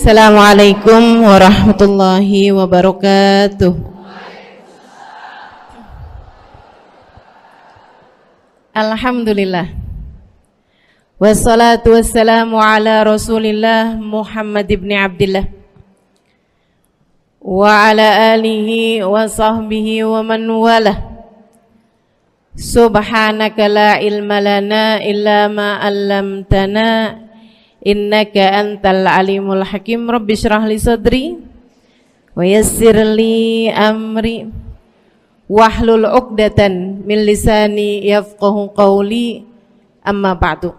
Assalamualaikum warahmatullahi wabarakatuh. Alhamdulillah. Wassalatu wassalamu ala Rasulillah Muhammad ibn Abdillah wa ala alihi wa sahbihi wa man walah. Subhanaka la ilma lana illa ma 'allamtana innaka antal alimul hakim. Rabbi shrah li sadri wa yassir li amri wahlul 'uqdatan min lisani yafqahu qawli. Amma ba'du.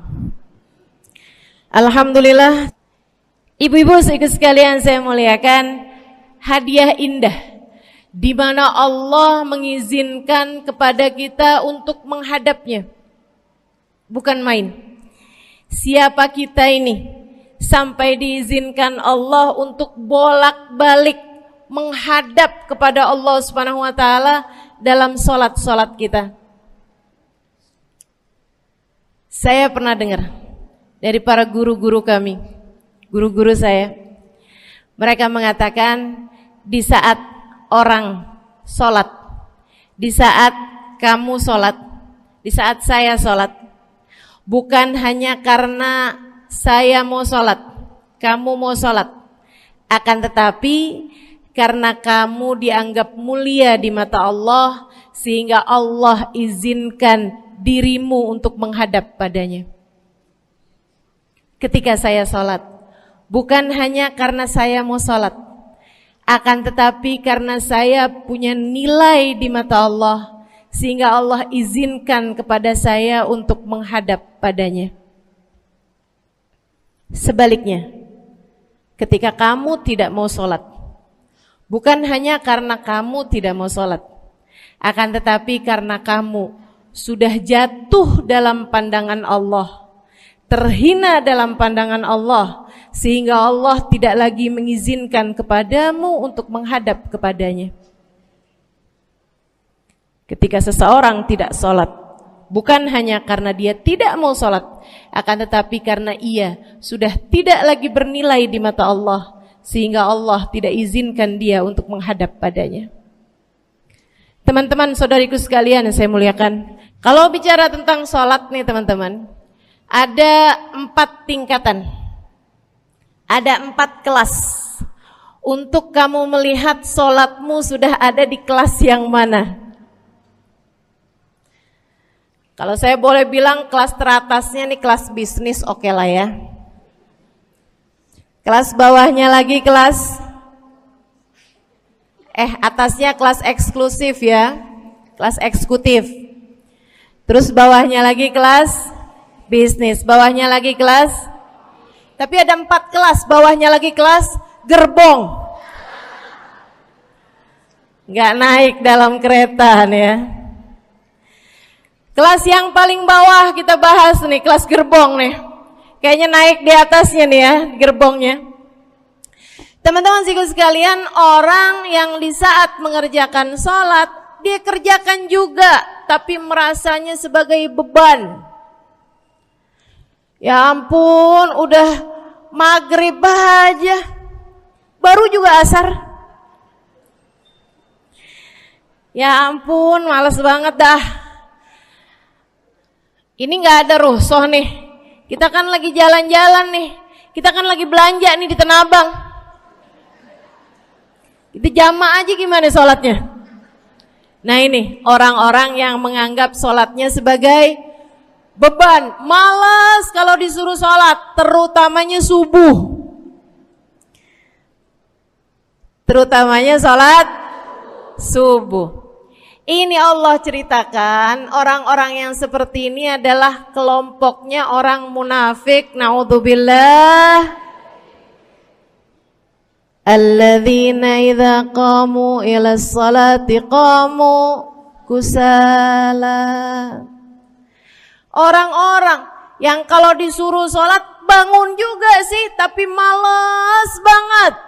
Alhamdulillah, ibu-ibu sekalian saya muliakan, hadiah indah di mana Allah mengizinkan kepada kita untuk menghadapnya. Bukan main. Siapa kita ini sampai diizinkan Allah untuk bolak-balik menghadap kepada Allah Subhanahu wa taala dalam salat-salat kita. Saya pernah dengar dari para guru-guru kami, guru-guru saya, mereka mengatakan di saat orang sholat, di saat kamu sholat, di saat saya sholat, bukan hanya karena saya mau sholat, kamu mau sholat, akan tetapi karena kamu dianggap mulia di mata Allah, sehingga Allah izinkan dirimu untuk menghadap padanya. Ketika saya sholat, bukan hanya karena saya mau sholat, akan tetapi karena saya punya nilai di mata Allah, sehingga Allah izinkan kepada saya untuk menghadap padanya. Sebaliknya, ketika kamu tidak mau sholat, bukan hanya karena kamu tidak mau sholat, akan tetapi karena kamu sudah jatuh dalam pandangan Allah, terhina dalam pandangan Allah, sehingga Allah tidak lagi mengizinkan kepadamu untuk menghadap kepadanya. Ketika seseorang tidak sholat, bukan hanya karena dia tidak mau sholat, akan tetapi karena ia sudah tidak lagi bernilai di mata Allah, sehingga Allah tidak izinkan dia untuk menghadap padanya. Teman-teman, saudariku sekalian yang saya muliakan, kalau bicara tentang sholat nih teman-teman, ada 4 tingkatan, ada 4 kelas. Untuk kamu melihat sholatmu sudah ada di kelas yang mana. Kalau saya boleh bilang kelas teratasnya nih kelas bisnis, oke lah ya. Kelas bawahnya lagi kelas atasnya kelas eksklusif ya, kelas eksekutif. Terus bawahnya lagi kelas bisnis, bawahnya lagi kelas, tapi ada 4 kelas, bawahnya lagi kelas gerbong. Nggak naik dalam kereta nih ya. Kelas yang paling bawah kita bahas nih, kelas gerbong nih. Kayaknya naik di atasnya nih ya, gerbongnya. Teman-teman sekalian, orang yang di saat mengerjakan sholat, dia kerjakan juga, tapi merasanya sebagai beban. Ya ampun, udah maghrib aja, baru juga asar. Ya ampun, males banget dah. Ini gak ada rusuh nih. Kita kan lagi jalan-jalan nih. Kita kan lagi belanja nih di Tanah Abang. Itu jamaah aja gimana sholatnya. Nah ini orang-orang yang menganggap sholatnya sebagai beban, malas kalau disuruh sholat, terutamanya subuh. Terutamanya sholat subuh. Ini Allah ceritakan orang-orang yang seperti ini adalah kelompoknya orang munafik. Naudzubillah. Alladzina idza qamu ila sholati qamu kusala. Orang-orang yang kalau disuruh sholat bangun juga sih, tapi malas banget.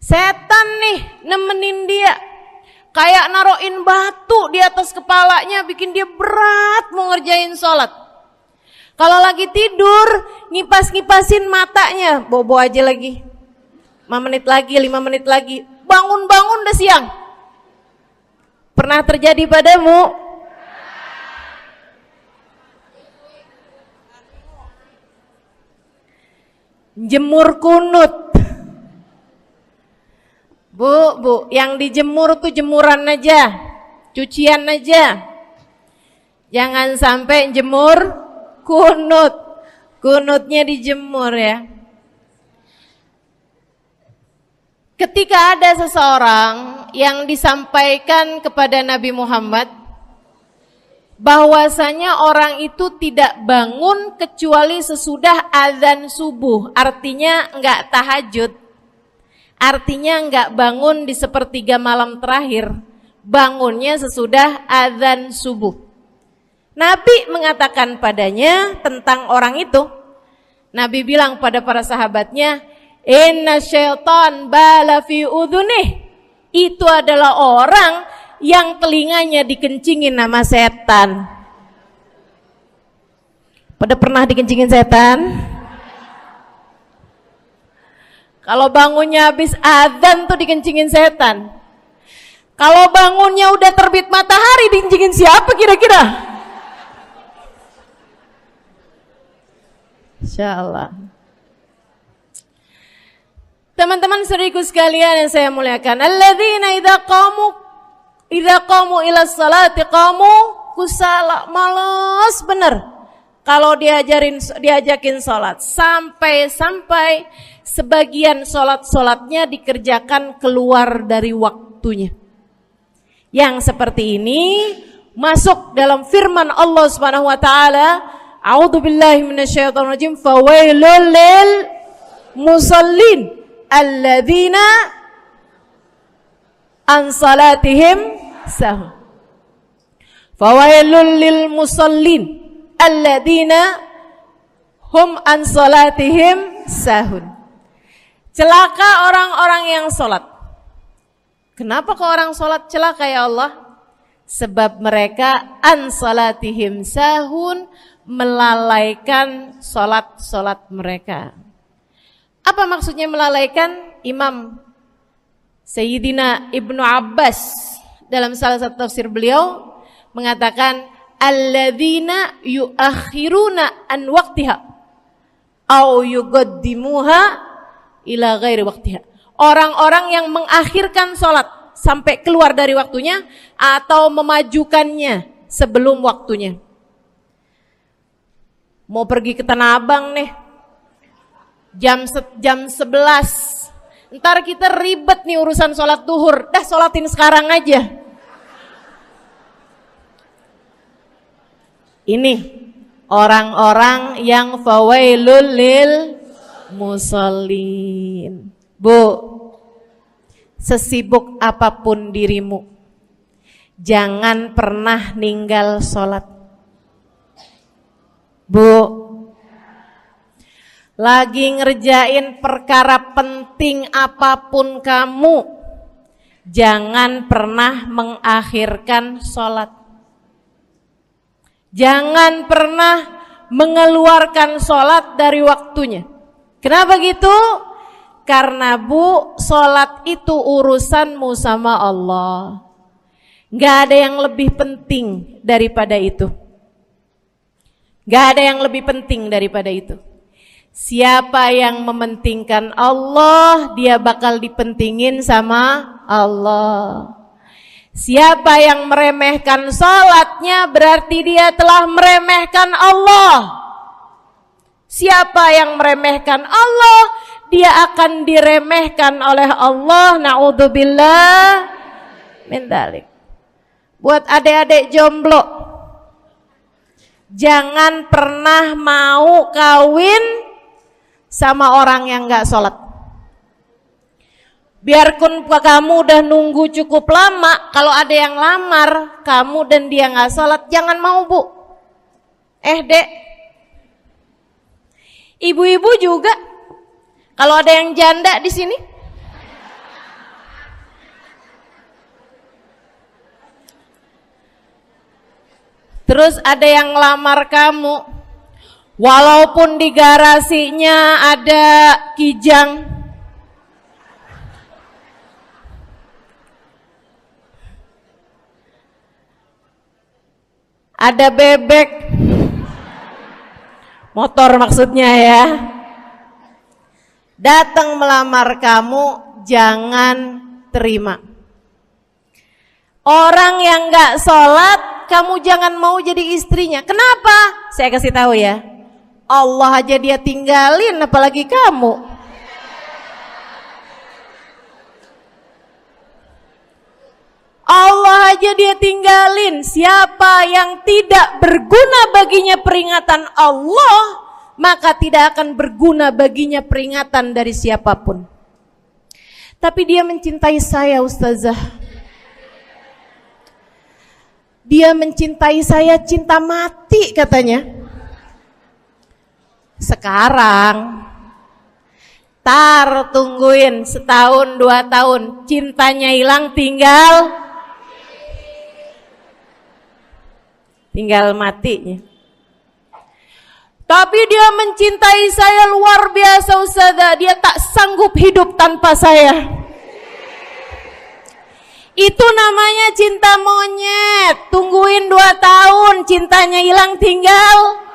Setan nih nemenin dia, kayak naroin batu di atas kepalanya, bikin dia berat mau ngerjain sholat. Kalau lagi tidur, ngipas-ngipasin matanya, bobo aja lagi. 5 menit lagi, 5 menit lagi. Bangun-bangun udah siang. Pernah terjadi padamu? Jemur kunut. Bu, yang dijemur tuh jemuran aja, cucian aja. Jangan sampai jemur kunut. Kunutnya dijemur ya. Ketika ada seseorang yang disampaikan kepada Nabi Muhammad bahwasanya orang itu tidak bangun kecuali sesudah azan subuh, artinya enggak tahajud, artinya enggak bangun di sepertiga malam terakhir, bangunnya sesudah azan subuh. Nabi mengatakan padanya tentang orang itu, Nabi bilang pada para sahabatnya, inna syaitan bala fi udhunih, itu adalah orang yang telinganya dikencingin sama setan. Pada pernah dikencingin setan? Kalau bangunnya habis azan tuh dikencingin setan. Kalau bangunnya udah terbit matahari dikencingin siapa kira-kira? Insyaallah. Teman-teman saudariku sekalian yang saya muliakan, alladzina idza qamu ila sholati qamu kusala, malas bener kalau diajakin sholat, sampai sebagian sholatnya dikerjakan keluar dari waktunya. Yang seperti ini masuk dalam firman Allah Subhanahu wa taala, a'udzubillahi minasyaitonir rajim, fawailul lil musallin alladzina an salatihim sahun. Fawailul lil musallin alladzina hum an salatihim sahun. Celaka orang-orang yang salat. Kenapa kok orang salat celaka ya Allah? Sebab mereka an salatihim sahun, melalaikan salat mereka. Apa maksudnya melalaikan? Imam Sayyidina Ibnu Abbas dalam salah satu tafsir beliau mengatakan alladzina yuakhiruna an waqtiha au yuqaddimuha ila ghairi waqtiha. Orang-orang yang mengakhirkan salat sampai keluar dari waktunya atau memajukannya sebelum waktunya. Mau pergi ke Tanah Abang nih, jam 11. Ntar kita ribet nih urusan sholat duhur. Dah sholatin sekarang aja. Ini orang-orang yang fawailul lil musallin. Bu, sesibuk apapun dirimu, jangan pernah ninggal sholat. Bu, lagi ngerjain perkara penting apapun kamu, jangan pernah mengakhirkan sholat. Jangan pernah mengeluarkan sholat dari waktunya. Kenapa gitu? Karena bu, sholat itu urusanmu sama Allah. Gak ada yang lebih penting daripada itu. Gak ada yang lebih penting daripada itu. Siapa yang mementingkan Allah, dia bakal dipentingin sama Allah. Siapa yang meremehkan salatnya, berarti dia telah meremehkan Allah. Siapa yang meremehkan Allah, dia akan diremehkan oleh Allah. Na'udzubillah min dzalik. Buat adik-adik jomblo, jangan pernah mau kawin sama orang yang gak sholat. Biarpun kamu udah nunggu cukup lama, kalau ada yang lamar kamu dan dia gak sholat, jangan mau bu. Dek, ibu-ibu juga, kalau ada yang janda di sini, terus ada yang lamar kamu, Walaupun di garasinya ada kijang, ada bebek, motor maksudnya ya, datang melamar kamu, jangan terima. Orang yang gak sholat, kamu jangan mau jadi istrinya. Kenapa? Saya kasih tahu ya, Allah aja dia tinggalin, apalagi kamu. Allah aja dia tinggalin. Siapa yang tidak berguna baginya peringatan Allah, maka tidak akan berguna baginya peringatan dari siapapun. Tapi dia mencintai saya, Ustazah. Dia mencintai saya cinta mati katanya. Sekarang tungguin setahun 2 tahun, cintanya hilang, tinggal matinya. Tapi dia mencintai saya luar biasa, Ustazah. Dia tak sanggup hidup tanpa saya. Itu namanya cinta monyet. Tungguin 2 tahun, cintanya hilang, tinggal.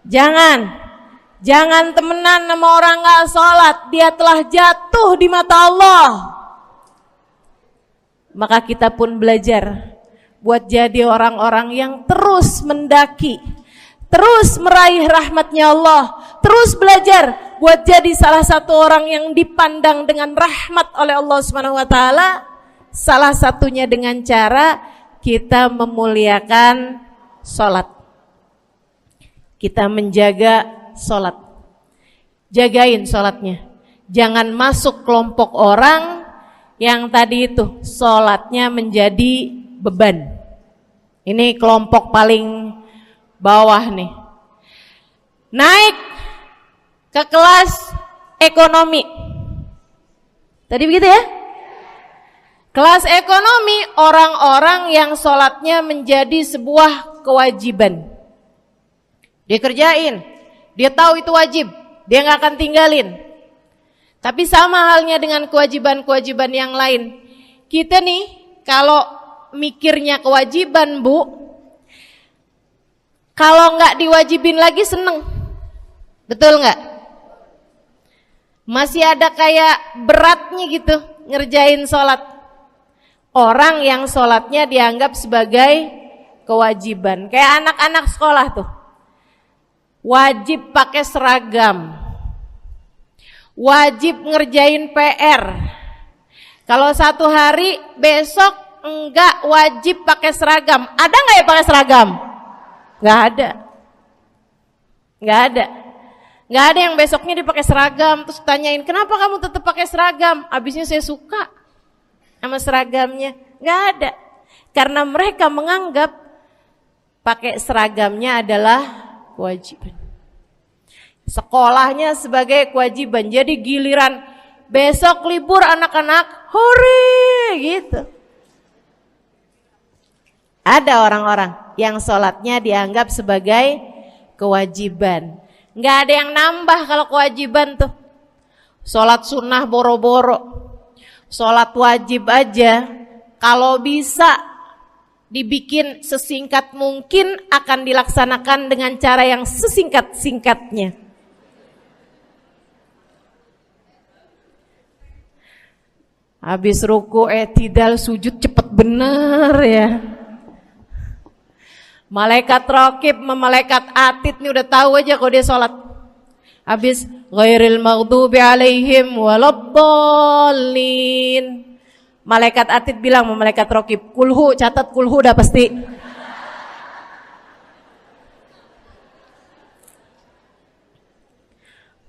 Jangan temenan sama orang gak sholat. Dia telah jatuh di mata Allah. Maka kita pun belajar buat jadi orang-orang yang terus mendaki, terus meraih rahmatnya Allah, terus belajar buat jadi salah satu orang yang dipandang dengan rahmat oleh Allah Subhanahu wa taala. Salah satunya dengan cara kita memuliakan sholat, kita menjaga sholat. Jagain sholatnya, jangan masuk kelompok orang yang tadi itu sholatnya menjadi beban. Ini kelompok paling bawah nih. Naik ke kelas ekonomi. Tadi begitu ya? Kelas ekonomi, orang-orang yang sholatnya menjadi sebuah kewajiban. Dia kerjain, dia tahu itu wajib, dia gak akan tinggalin. Tapi sama halnya dengan kewajiban-kewajiban yang lain. Kita nih kalau mikirnya kewajiban, Bu, kalau nggak diwajibin lagi seneng. Betul nggak? Masih ada kayak beratnya gitu ngerjain sholat. Orang yang sholatnya dianggap sebagai kewajiban. Kayak anak-anak sekolah tuh, wajib pakai seragam, wajib ngerjain PR. Kalau 1 hari, besok enggak wajib pakai seragam. Ada enggak ya pakai seragam? Enggak ada. Enggak ada. Enggak ada yang besoknya dipakai seragam. Terus tanyain, kenapa kamu tetap pakai seragam? Abisnya saya suka sama seragamnya. Enggak ada. Karena mereka menganggap pakai seragamnya adalah kewajiban. Sekolahnya sebagai kewajiban. Jadi giliran besok libur anak-anak, hore gitu. Ada orang-orang yang sholatnya dianggap sebagai kewajiban. Nggak ada yang nambah kalau kewajiban tuh. Sholat sunnah boro-boro, sholat wajib aja kalau bisa dibikin sesingkat mungkin akan dilaksanakan dengan cara yang sesingkat-singkatnya. Habis ruku i'tidal sujud cepet bener ya. Malaikat raqib sama malaikat atid nih udah tahu aja kalau dia sholat. Habis ghairil maghdubi alaihim waladdallin. Malaikat atid bilang sama malaikat raqib, kulhu, catat kulhu udah pasti.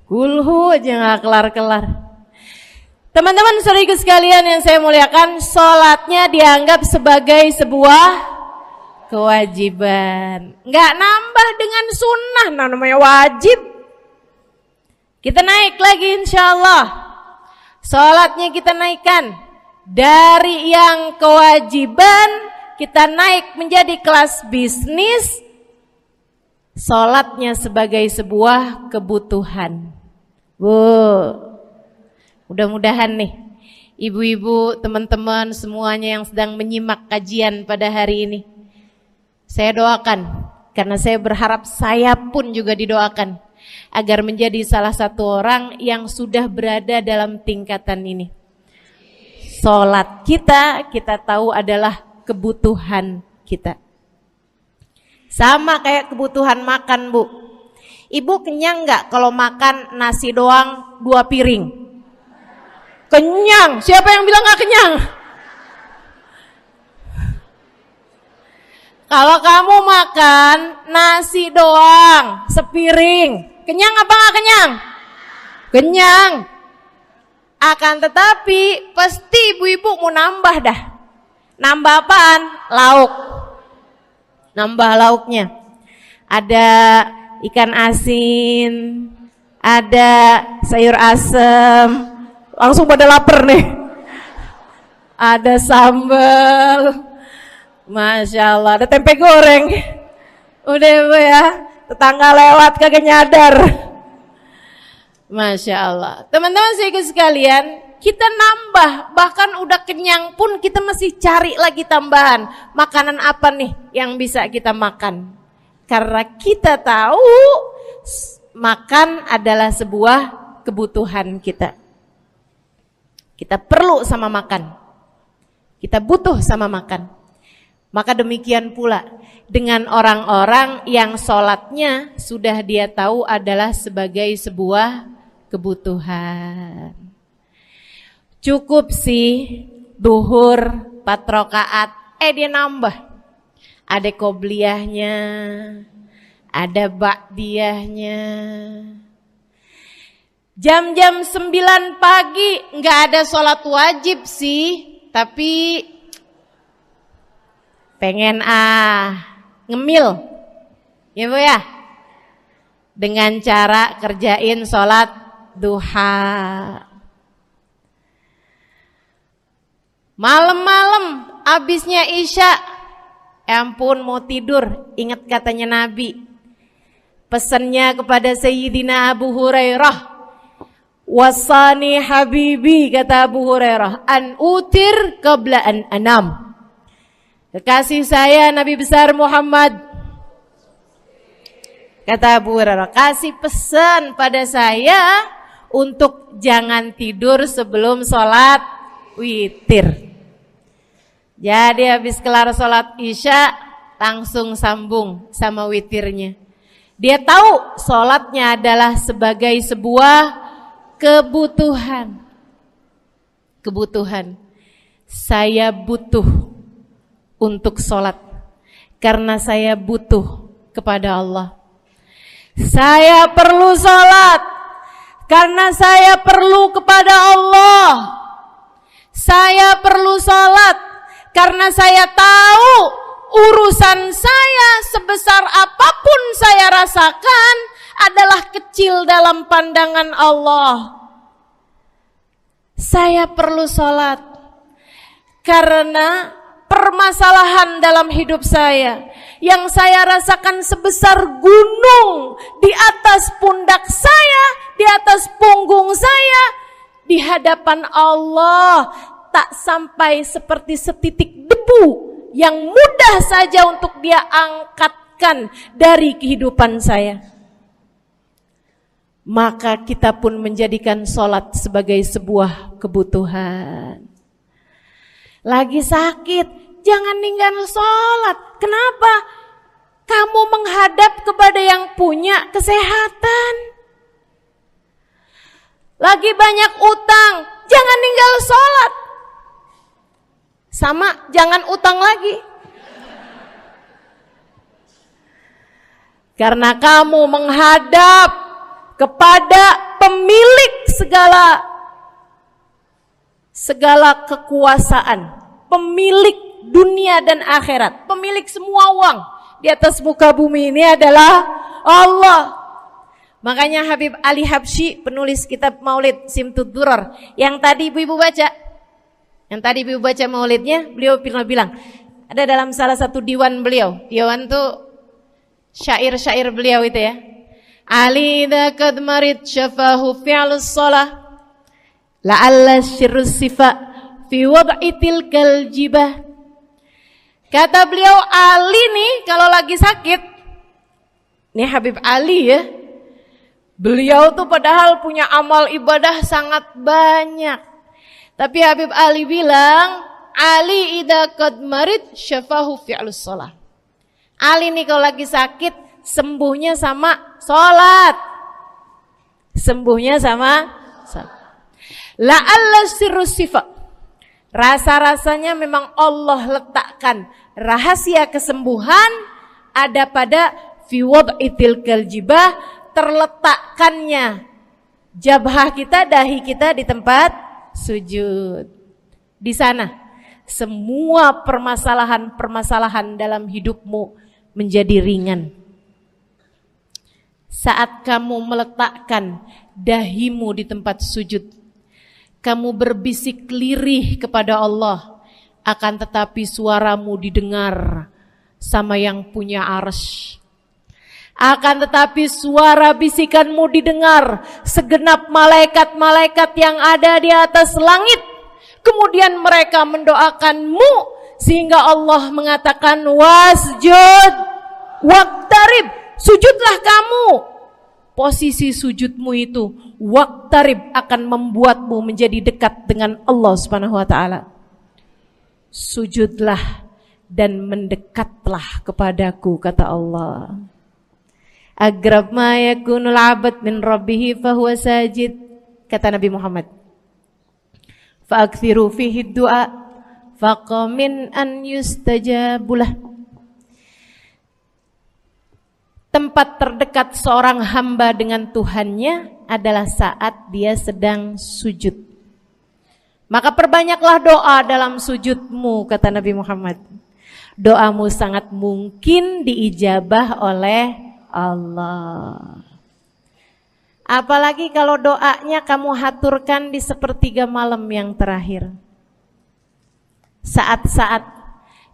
Kulhu aja gak kelar-kelar. Teman-teman saudariku sekalian yang saya muliakan, sholatnya dianggap sebagai sebuah kewajiban. Nggak nambah dengan sunnah, namanya wajib. Kita naik lagi insya Allah. Sholatnya kita naikkan dari yang kewajiban kita naik menjadi kelas bisnis, sholatnya sebagai sebuah kebutuhan. Mudah-mudahan nih ibu-ibu, teman-teman semuanya yang sedang menyimak kajian pada hari ini, saya doakan, karena saya berharap saya pun juga didoakan agar menjadi salah satu orang yang sudah berada dalam tingkatan ini. Sholat kita tahu adalah kebutuhan kita. Sama kayak kebutuhan makan, Bu. Ibu kenyang nggak kalau makan nasi doang 2 piring? Kenyang. Siapa yang bilang nggak kenyang? Kalau kamu makan nasi doang sepiring, kenyang apa nggak kenyang? Kenyang. Akan tetapi pasti ibu-ibu mau nambah dah. Nambah apaan? Lauk. Nambah lauknya. Ada ikan asin, ada sayur asem. Langsung pada lapar nih. Ada sambal. Masya Allah, ada tempe goreng. Udah Bu ya, tetangga lewat kagak nyadar. Masya Allah. Teman-teman sekalian, kita nambah, bahkan udah kenyang pun kita masih cari lagi tambahan. Makanan apa nih yang bisa kita makan? Karena kita tahu makan adalah sebuah kebutuhan kita. Kita perlu sama makan. Kita butuh sama makan. Maka demikian pula dengan orang-orang yang sholatnya sudah dia tahu adalah sebagai sebuah kebutuhan. Cukup sih duhur 4 rakaat, dia nambah. Ada qobliyahnya, ada ba'diyahnya. Jam-jam 9 pagi nggak ada sholat wajib sih, tapi pengen ngemil, ya Bu ya, dengan cara kerjain sholat duha. Malam-malam abisnya isya, ampun mau tidur, ingat katanya Nabi, pesannya kepada Sayyidina Abu Hurairah, wasani habibi, kata Abu Hurairah, an utir qabla an anam. Kekasih saya Nabi besar Muhammad, kata Abu Hurairah, kasih pesan pada saya untuk jangan tidur sebelum sholat witir. Jadi habis kelar sholat isya langsung sambung sama witirnya. Dia tahu sholatnya adalah sebagai sebuah kebutuhan. Kebutuhan. Saya butuh untuk sholat karena saya butuh kepada Allah. Saya perlu sholat karena saya perlu kepada Allah. Saya perlu sholat karena saya tahu urusan saya sebesar apapun saya rasakan adalah kecil dalam pandangan Allah. Saya perlu sholat karena permasalahan dalam hidup saya yang saya rasakan sebesar gunung di atas pundak saya, di atas punggung saya, di hadapan Allah tak sampai seperti setitik debu yang mudah saja untuk dia angkatkan dari kehidupan saya. Maka kita pun menjadikan sholat sebagai sebuah kebutuhan. Lagi sakit, jangan ninggal sholat. Kenapa? Kamu menghadap kepada yang punya kesehatan. Lagi banyak utang, jangan ninggal sholat. Sama, jangan utang lagi. Karena kamu menghadap kepada pemilik segala kekuasaan, pemilik dunia dan akhirat, pemilik semua uang di atas muka bumi ini adalah Allah. Makanya Habib Ali Habsyi, penulis kitab Maulid Simtud Durar, yang tadi ibu-ibu baca maulidnya, beliau pernah bilang, Ada dalam salah satu diwan beliau. Diwan tuh syair-syair beliau itu ya. Ali idza qad marid syafahu fi'lus shalah la'alla syirru sifa fi wad'i tilkal jibah. Kata beliau, Ali nih kalau lagi sakit, nih Habib Ali ya, beliau tuh padahal punya amal ibadah sangat banyak. Tapi Habib Ali bilang, Ali idza qad marid syafahu fi'lus shalah. Ali nih kalau lagi sakit, sembuhnya sama sholat. Sembuhnya sama sholat. La'alla sirru sifa. Rasa-rasanya memang Allah letakkan rahasia kesembuhan ada pada fi wad'i tilkal jibah, terletakkannya jabhah kita, dahi kita di tempat sujud. Di sana semua permasalahan-permasalahan dalam hidupmu menjadi ringan. Saat kamu meletakkan dahimu di tempat sujud, kamu berbisik lirih kepada Allah, akan tetapi suaramu didengar sama yang punya arsy. Akan tetapi suara bisikanmu didengar segenap malaikat-malaikat yang ada di atas langit. Kemudian mereka mendoakanmu sehingga Allah mengatakan wasjud waqtarib, sujudlah kamu. Posisi sujudmu itu waqtarib akan membuatmu menjadi dekat dengan Allah Subhanahu wa taala. Sujudlah dan mendekatlah kepadaku, kata Allah. Agrab ma yakunul 'abd min rabbih fa huwa sajid, kata Nabi Muhammad. Fa aktsiru fihi du'a faqamin an yustajabulah. Tempat terdekat seorang hamba dengan Tuhannya adalah saat dia sedang sujud. Maka perbanyaklah doa dalam sujudmu, kata Nabi Muhammad. Doamu sangat mungkin diijabah oleh Allah. Apalagi kalau doanya kamu haturkan di sepertiga malam yang terakhir. Saat-saat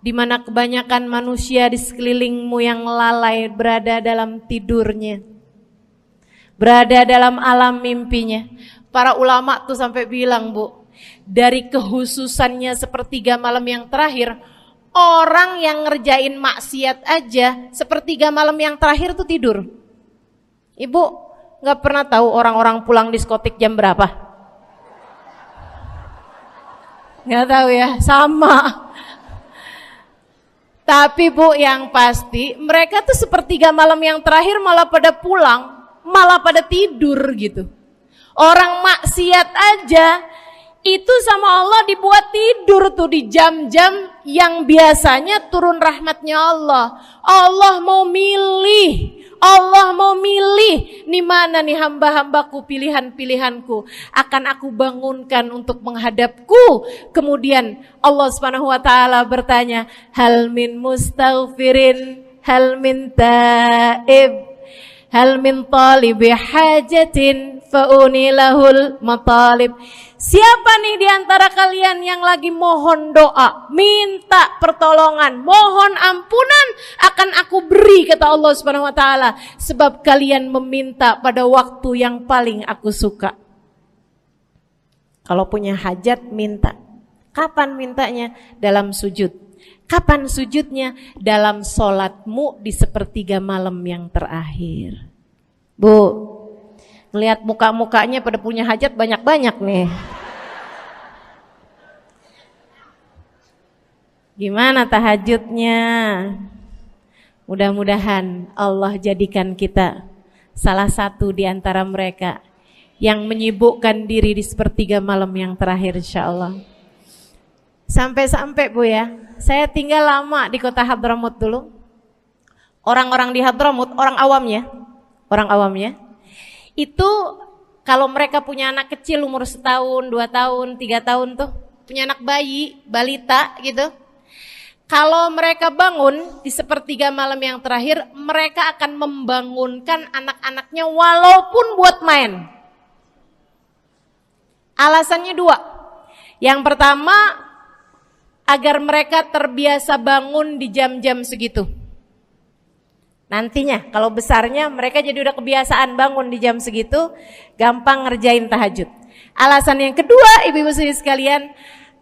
di mana kebanyakan manusia di sekelilingmu yang lalai berada dalam tidurnya, berada dalam alam mimpinya. Para ulama tuh sampai bilang, Bu, dari kehususannya sepertiga malam yang terakhir, orang yang ngerjain maksiat aja sepertiga malam yang terakhir tuh tidur. Ibu gak pernah tahu orang-orang pulang diskotik jam berapa? Gak tahu ya, sama. Tapi Bu, yang pasti mereka tuh sepertiga malam yang terakhir malah pada pulang, malah pada tidur gitu. Orang maksiat aja itu sama Allah dibuat tidur tuh di jam-jam yang biasanya turun rahmatnya Allah. Allah mau milih nih mana nih hamba-hambaku, pilihan-pilihanku akan aku bangunkan untuk menghadapku. Kemudian Allah Subhanahu wa taala bertanya, hal min mustaghfirin, hal min taib, hal min talibi hajatin faunilahul matalib. Siapa nih di antara kalian yang lagi mohon doa, minta pertolongan, mohon ampunan, akan aku beri, kata Allah Subhanahu wa taala, sebab kalian meminta pada waktu yang paling aku suka. Kalau punya hajat minta. Kapan mintanya? Dalam sujud. Kapan sujudnya? Dalam sholatmu di sepertiga malam yang terakhir. Bu, ngelihat muka-mukanya pada punya hajat banyak-banyak nih. Gimana tahajudnya? Mudah-mudahan Allah jadikan kita salah satu di antara mereka yang menyibukkan diri di sepertiga malam yang terakhir, insyaallah. Sampai-sampai Bu ya, saya tinggal lama di kota Hadramut dulu. Orang-orang di Hadramut, orang awamnya, itu kalau mereka punya anak kecil umur 1 tahun, 2 tahun, 3 tahun tuh, punya anak bayi, balita gitu. Kalau mereka bangun di sepertiga malam yang terakhir, mereka akan membangunkan anak-anaknya walaupun buat main. Alasannya 2. Yang pertama, agar mereka terbiasa bangun di jam-jam segitu. Nantinya kalau besarnya mereka jadi udah kebiasaan bangun di jam segitu, gampang ngerjain tahajud. Alasan yang kedua, ibu-ibu sekalian,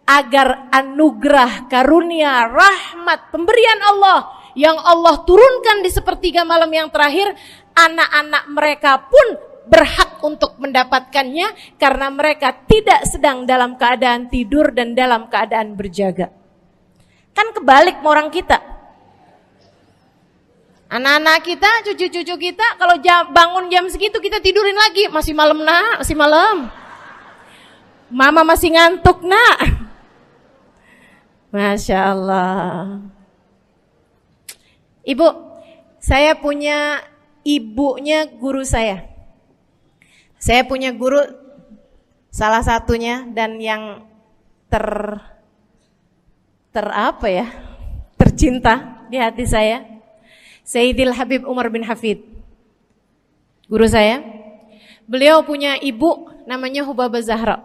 agar anugerah, karunia, rahmat, pemberian Allah yang Allah turunkan di sepertiga malam yang terakhir, anak-anak mereka pun berhak untuk mendapatkannya karena mereka tidak sedang dalam keadaan tidur dan dalam keadaan berjaga. Kan kebalik sama orang kita. Anak-anak kita, cucu-cucu kita kalau bangun jam segitu kita tidurin lagi, masih malam nak, masih malam. Mama masih ngantuk nak. Masya Allah. Ibu, saya punya ibunya guru saya. Saya punya guru salah satunya dan yang tercinta di hati saya, Sayyidil Habib Umar bin Hafid. Guru saya. Beliau punya ibu namanya Hubabah Zahra.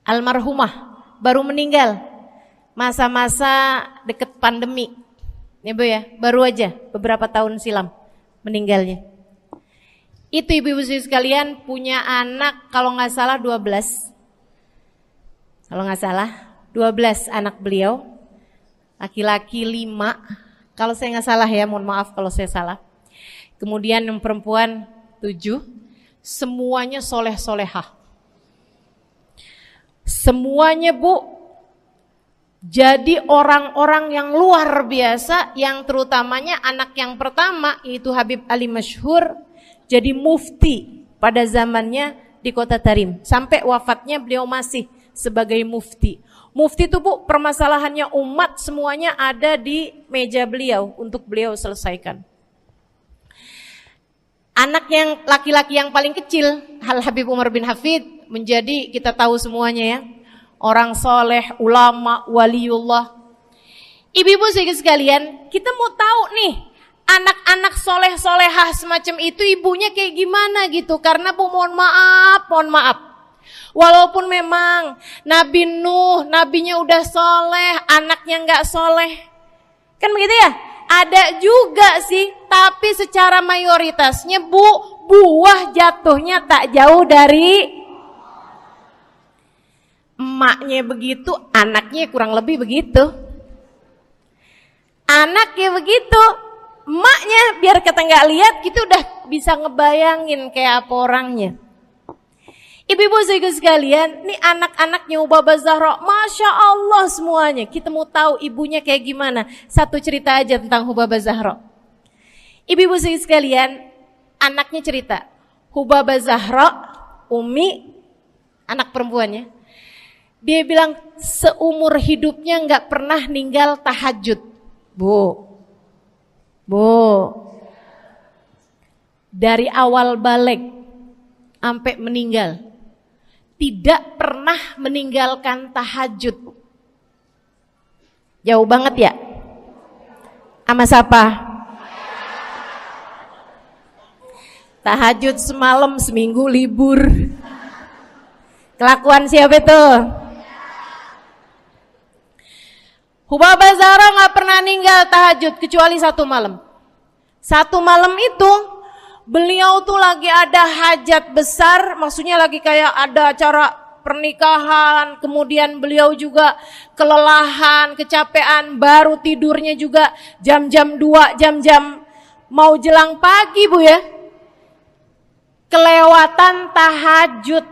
Almarhumah, baru meninggal masa-masa deket pandemi. Ya Bu ya, baru aja beberapa tahun silam meninggalnya. Itu ibu-ibu sekalian punya anak kalau nggak salah 12. Kalau nggak salah 12 anak beliau. Laki-laki 5. Kalau saya nggak salah ya, mohon maaf kalau saya salah. Kemudian yang perempuan 7. Semuanya soleh-solehah. Semuanya Bu, jadi orang-orang yang luar biasa, yang terutamanya anak yang pertama yaitu Habib Ali Masyhur jadi mufti pada zamannya di Kota Tarim. Sampai wafatnya beliau masih sebagai mufti. Mufti itu Bu, permasalahannya umat semuanya ada di meja beliau untuk beliau selesaikan. Anak yang laki-laki yang paling kecil, Al Habib Umar bin Hafid, menjadi kita tahu semuanya ya, orang soleh, ulama, waliullah. Ibu-ibu sekalian, kita mau tahu nih, anak-anak soleh-solehah semacam itu ibunya kayak gimana gitu. Karena Bu, mohon maaf, walaupun memang Nabi Nuh, nabinya udah soleh, anaknya nggak soleh, kan begitu ya? Ada juga sih, tapi secara mayoritasnya Bu, buah jatuhnya tak jauh dari emaknya begitu, anaknya kurang lebih begitu. Anaknya begitu, emaknya biar kita nggak lihat, kita udah bisa ngebayangin kayak apa orangnya. Ibu-ibu sekalian, nih anak-anaknya Hubabah Zahra, Masya Allah semuanya. Kita mau tahu ibunya kayak gimana. Satu cerita aja tentang Hubabah Zahra. Ibu-ibu sekalian, anaknya cerita, Hubabah Zahra, Umi, anak perempuannya, dia bilang seumur hidupnya nggak pernah ninggal tahajud. Bu, dari awal balik sampai meninggal, tidak pernah meninggalkan tahajud. Jauh banget ya? Sama siapa? Tahajud semalam, seminggu libur. Kelakuan siapa itu? Hubabah Zahra gak pernah ninggal tahajud kecuali satu malam. Satu malam itu beliau tuh lagi ada hajat besar, maksudnya lagi kayak ada acara pernikahan, kemudian beliau juga kelelahan, kecapean, baru tidurnya juga jam-jam 2, jam-jam mau jelang pagi Bu ya. Kelewatan tahajud.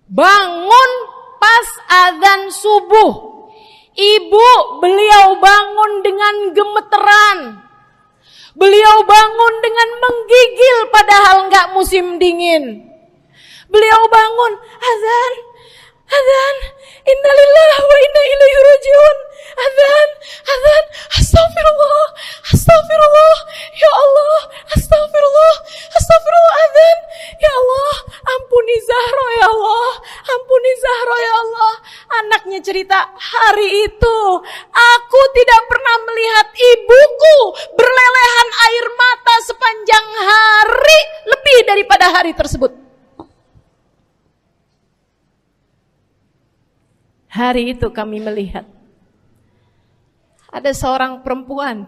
Bangun pas azan subuh. Ibu, beliau bangun dengan gemeteran. Beliau bangun dengan menggigil padahal enggak musim dingin. Beliau bangun, azan, innalillahi wa inna ilaihi rajiun. Azan, astagfirullah, ya Allah, astagfirullah, azan, ya Allah, ampuni Zahra ya Allah, ampuni Zahra ya Allah. Anaknya cerita, hari itu aku tidak pernah melihat ibuku berlelehan air mata sepanjang hari lebih daripada hari tersebut. Hari itu kami melihat ada seorang perempuan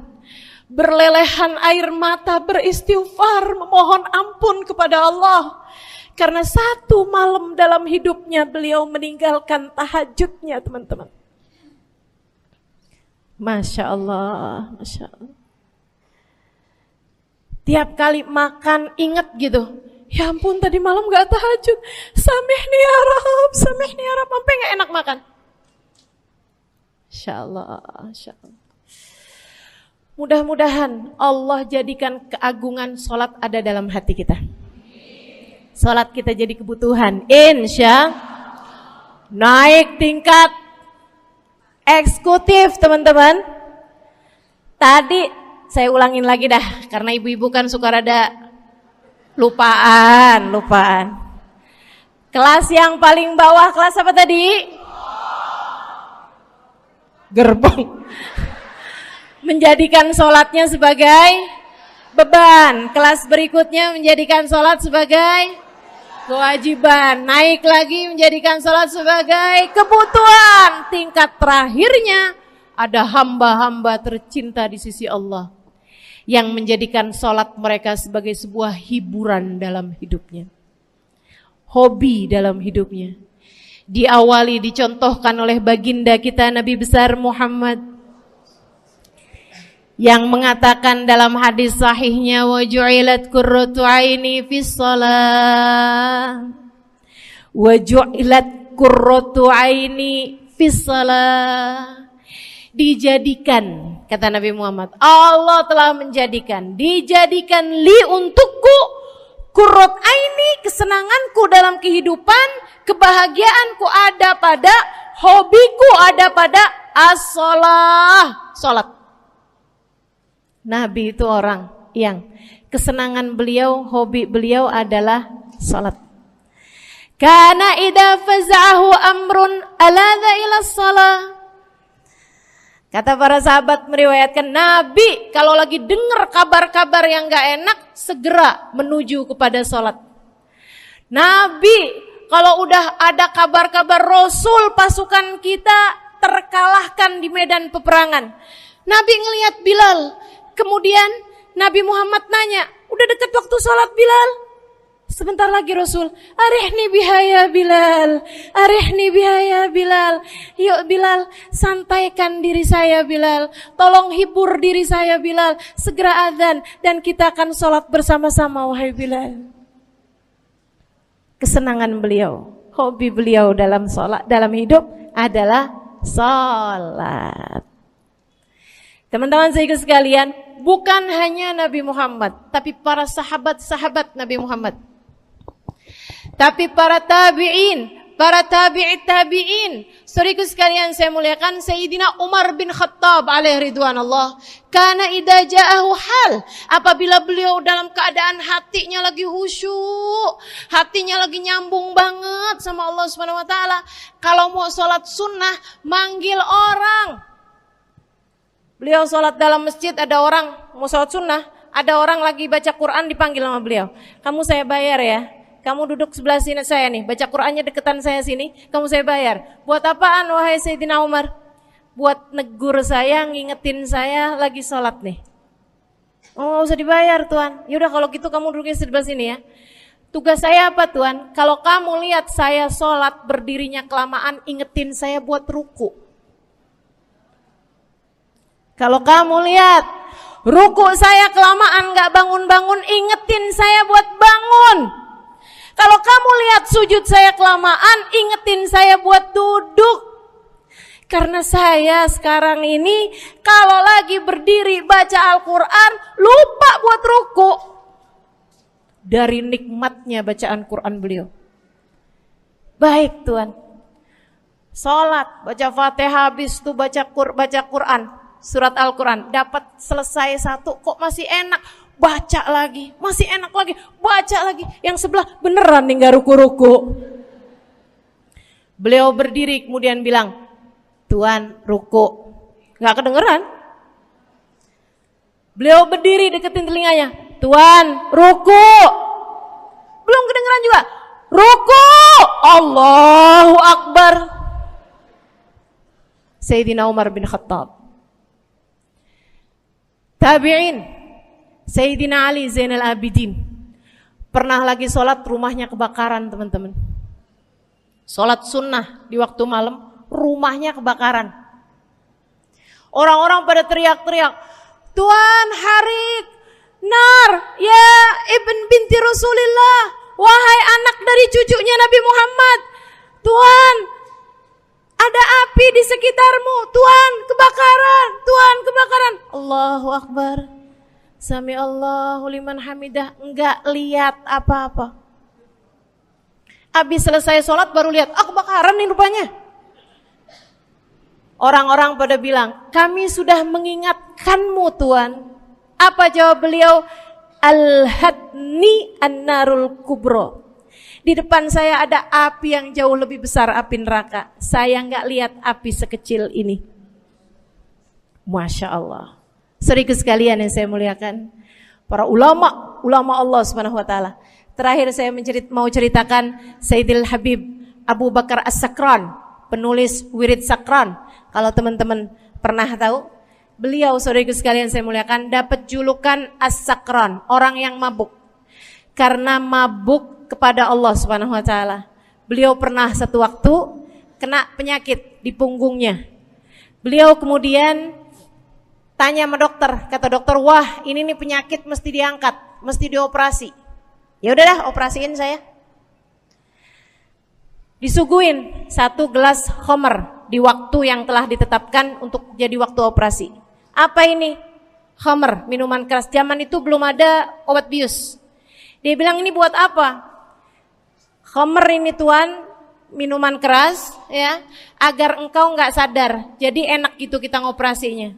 berlelehan air mata beristighfar memohon ampun kepada Allah karena satu malam dalam hidupnya beliau meninggalkan tahajudnya, teman-teman. Masya Allah, Masya Allah. Tiap kali makan ingat gitu, ya ampun tadi malam gak tahajud, samihni ya Rab, samihni ya Rab, sampai gak enak makan. Insya Allah, insya Allah. Mudah-mudahan Allah jadikan keagungan sholat ada dalam hati kita. Sholat kita jadi kebutuhan. Insya naik tingkat eksekutif, teman-teman. Tadi saya ulangin lagi dah, karena ibu-ibu kan suka rada lupaan. Kelas yang paling bawah, kelas apa tadi? Gerbong. Menjadikan sholatnya sebagai beban. Kelas berikutnya menjadikan sholat sebagai kewajiban. Naik lagi menjadikan sholat sebagai kebutuhan. Tingkat terakhirnya ada hamba-hamba tercinta di sisi Allah yang menjadikan sholat mereka sebagai sebuah hiburan dalam hidupnya, hobi dalam hidupnya. Diawali, dicontohkan oleh baginda kita Nabi besar Muhammad yang mengatakan dalam hadis sahihnya, wa ju'ilat qurratu aini fis shalah, wa ju'ilat qurratu aini fis shalah. Dijadikan, kata Nabi Muhammad, Allah telah menjadikan, dijadikan li untukku qurrat aini, kesenanganku dalam kehidupan, kebahagiaanku ada pada, hobiku ada pada as-shalah, salat. Nabi itu orang yang kesenangan beliau, hobi beliau adalah salat. Kana idza faza'ahu amrun aladha ila shalah. Kata para sahabat meriwayatkan, Nabi kalau lagi dengar kabar-kabar yang gak enak, segera menuju kepada sholat. Nabi kalau udah ada kabar-kabar Rasul pasukan kita terkalahkan di medan peperangan, Nabi ngelihat Bilal. Kemudian Nabi Muhammad nanya, udah dekat waktu sholat Bilal? Sebentar lagi Rasul, arihni bihaya Bilal, arihni bihaya Bilal. Yuk Bilal, santaikan diri saya Bilal, tolong hibur diri saya Bilal. Segera azan dan kita akan sholat bersama-sama wahai Bilal. Kesenangan beliau, hobi beliau dalam sholat, dalam hidup adalah sholat. Teman-teman saya sekalian, bukan hanya Nabi Muhammad, tapi para sahabat-sahabat Nabi Muhammad, tapi para tabi'in, para tabi'it tabi'in. Saudaraku sekalian saya muliakan, Sayyidina Umar bin Khattab alaihi ridwanullah, kana idza ja'ahu hal, apabila beliau dalam keadaan hatinya lagi khusyuk, hatinya lagi nyambung banget sama Allah Subhanahu wa taala, kalau mau salat sunnah manggil orang. Beliau salat dalam masjid, ada orang mau salat sunnah, ada orang lagi baca Quran dipanggil sama beliau. Kamu saya bayar ya. Kamu duduk sebelah sini saya nih, baca Qur'annya deketan saya sini, kamu saya bayar. Buat apaan wahai Sayyidina Umar? Buat negur saya, ngingetin saya lagi sholat nih. Oh gak usah dibayar Tuan. Yaudah kalau gitu kamu duduknya sebelah sini ya. Tugas saya apa Tuan? Kalau kamu lihat saya sholat berdirinya kelamaan, ingetin saya buat ruku. Kalau kamu lihat ruku saya kelamaan gak bangun-bangun, ingetin saya buat bangun. Kalau kamu lihat sujud saya kelamaan, ingetin saya buat duduk. Karena saya sekarang ini kalau lagi berdiri baca Al-Quran, lupa buat ruku. Dari nikmatnya bacaan Quran beliau. Baik Tuhan. Sholat, baca Fatihah, habis itu baca Quran, surat Al-Quran. Dapat selesai satu, kok masih enak. Baca lagi, masih enak lagi, baca lagi. Yang sebelah beneran nih gak ruku-ruku. Beliau berdiri kemudian bilang, Tuan ruku. Gak kedengeran. Beliau berdiri deketin telinganya, Tuan ruku. Belum kedengeran juga. Ruku. Allahu Akbar. Sayyidina Umar bin Khattab. Tabi'in, Sayyidina Ali Zainal Abidin. Pernah lagi sholat, rumahnya kebakaran, teman-teman. Sholat sunnah di waktu malam, rumahnya kebakaran. Orang-orang pada teriak-teriak, Tuan Harik, nar, ya ibn binti Rasulillah, wahai anak dari cucunya Nabi Muhammad. Tuan, ada api di sekitarmu. Tuan, kebakaran. Tuan, kebakaran. Allahu Akbar. Sami Allahu liman hamidah. Enggak lihat apa-apa. Habis selesai sholat baru lihat, kebakaran nih rupanya. Orang-orang pada bilang, kami sudah mengingatkanmu Tuan. Apa jawab beliau? Al-hadni an-narul kubro. Di depan saya ada api yang jauh lebih besar, api neraka. Saya nggak lihat api sekecil ini. Masya Allah. Saudaraku sekalian yang saya muliakan, para ulama Allah Subhanahu Wa Taala. Terakhir saya mau ceritakan Sayyidil Habib Abu Bakar As-Sakran, penulis Wirid Sakran. Kalau teman-teman pernah tahu, beliau saudaraku sekalian saya muliakan dapat julukan As-Sakran, orang yang mabuk. Karena mabuk kepada Allah Subhanahu Wa Taala. Beliau pernah satu waktu kena penyakit di punggungnya. Beliau kemudian tanya sama dokter, kata dokter, wah ini nih penyakit mesti diangkat, mesti dioperasi. Ya udahlah, operasiin saya. Disuguhin 1 gelas khamr di waktu yang telah ditetapkan untuk jadi waktu operasi. Apa ini? Khamr, minuman keras. Zaman itu belum ada obat bius. Dia bilang, ini buat apa? Khamr ini Tuan, minuman keras ya, agar engkau enggak sadar. Jadi enak gitu kita ngoperasinya.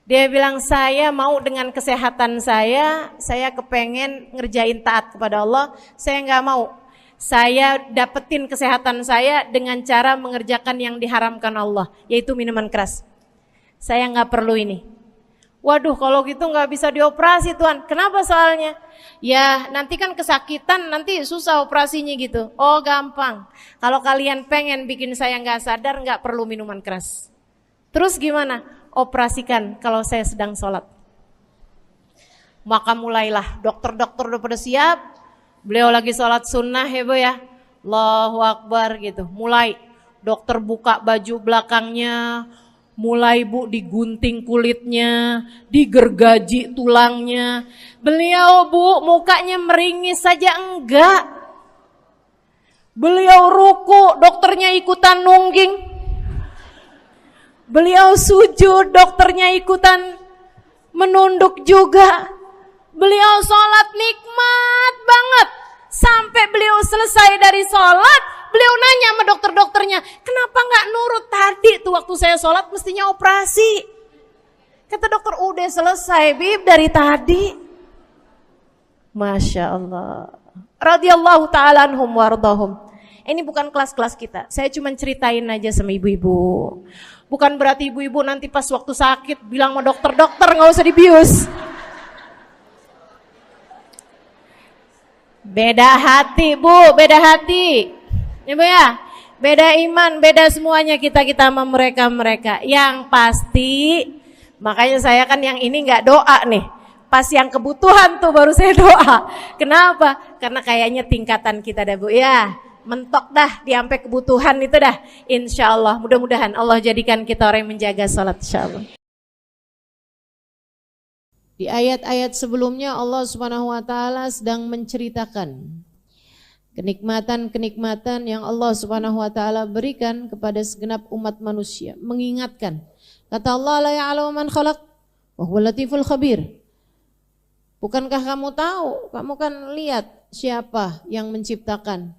Dia bilang, saya mau dengan kesehatan saya kepengen ngerjain taat kepada Allah, saya enggak mau. Saya dapetin kesehatan saya dengan cara mengerjakan yang diharamkan Allah, yaitu minuman keras. Saya enggak perlu ini. Waduh, kalau gitu enggak bisa dioperasi Tuan. Kenapa soalnya? Ya nanti kan kesakitan, nanti susah operasinya gitu. Oh gampang. Kalau kalian pengen bikin saya enggak sadar, enggak perlu minuman keras. Terus gimana? Operasikan kalau saya sedang sholat. Maka mulailah, dokter-dokter udah pada siap. Beliau lagi sholat sunnah ya Bu ya. Allahu Akbar gitu. Mulai dokter buka baju belakangnya, mulai Bu digunting kulitnya, digergaji tulangnya. Beliau Bu mukanya meringis saja enggak. Beliau ruku, dokternya ikutan nungging. Beliau sujud, dokternya ikutan menunduk juga. Beliau sholat nikmat banget. Sampai beliau selesai dari sholat, beliau nanya sama dokter-dokternya, kenapa gak nurut tadi tuh waktu saya sholat mestinya operasi. Kata dokter, udah selesai Bib dari tadi. Masya Allah. Radiyallahu ta'ala anhum wardahum. Ini bukan kelas-kelas kita, saya cuma ceritain aja sama ibu-ibu. Bukan berarti ibu-ibu nanti pas waktu sakit bilang sama dokter-dokter gak usah dibius. Beda hati Bu, beda hati. Ya Bu ya, beda iman, beda semuanya kita sama mereka. Yang pasti, makanya saya kan yang ini gak doa nih. Pas yang kebutuhan tuh baru saya doa. Kenapa? Karena kayaknya tingkatan kita dah Bu ya. Mentok dah di sampai kebutuhan itu dah. Insya Allah, mudah-mudahan Allah jadikan kita orang yang menjaga salat insya Allah. Di ayat-ayat sebelumnya Allah Subhanahu Wa Taala sedang menceritakan kenikmatan-kenikmatan yang Allah Subhanahu Wa Taala berikan kepada segenap umat manusia. Mengingatkan, kata Allah, la ya'lamu man khalaq wa huwal latiful khabir. Bukankah kamu tahu? Kamu kan lihat siapa yang menciptakan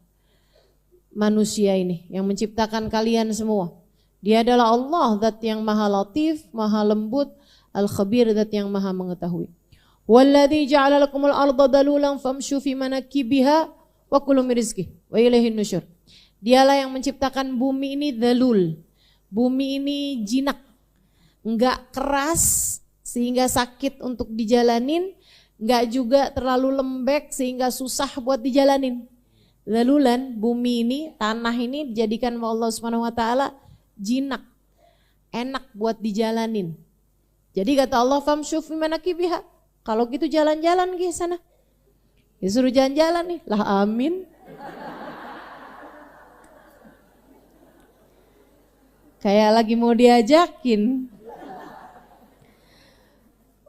manusia ini, yang menciptakan kalian semua. Dia adalah Allah, zat yang maha latif, maha lembut, al-khabir, zat yang maha mengetahui. Walladzi ja'ala lakumul arda dalulan famshu fi manakibiha wa kulu min rizqihi wa ilaihin nusyur. Dialah yang menciptakan bumi ini dalul. Bumi ini jinak, enggak keras sehingga sakit untuk dijalanin, enggak juga terlalu lembek sehingga susah buat dijalanin. Dalulan, bumi ini, tanah ini dijadikan oleh Allah Subhanahu Wa Taala jinak, enak buat dijalanin. Jadi kata Allah, famshu fi manakibiha. Kalau gitu jalan-jalan ke sana. Disuruh jalan-jalan nih. Lah amin. Kayak lagi mau diajakin.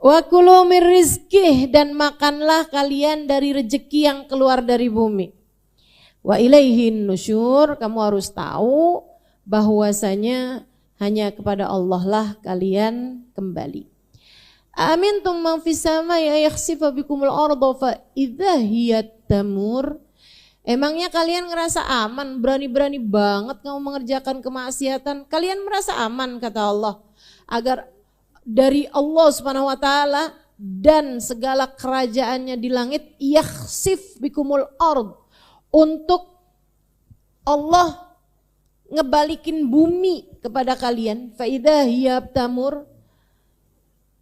Wa kulu mir rizkih, dan makanlah kalian dari rezeki yang keluar dari bumi. Wa ilaihin nusyur, kamu harus tahu bahwasanya hanya kepada Allah lah kalian kembali. Amintum man fis samai yakhsifa bikumul arda fa idza hiya tamur. Emangnya kalian ngerasa aman, berani-berani banget kamu mengerjakan kemaksiatan? Kalian merasa aman kata Allah agar dari Allah Subhanahu wa taala dan segala kerajaannya di langit, yakhsif bikumul ard, untuk Allah ngebalikin bumi kepada kalian, fa idza hiya tamur,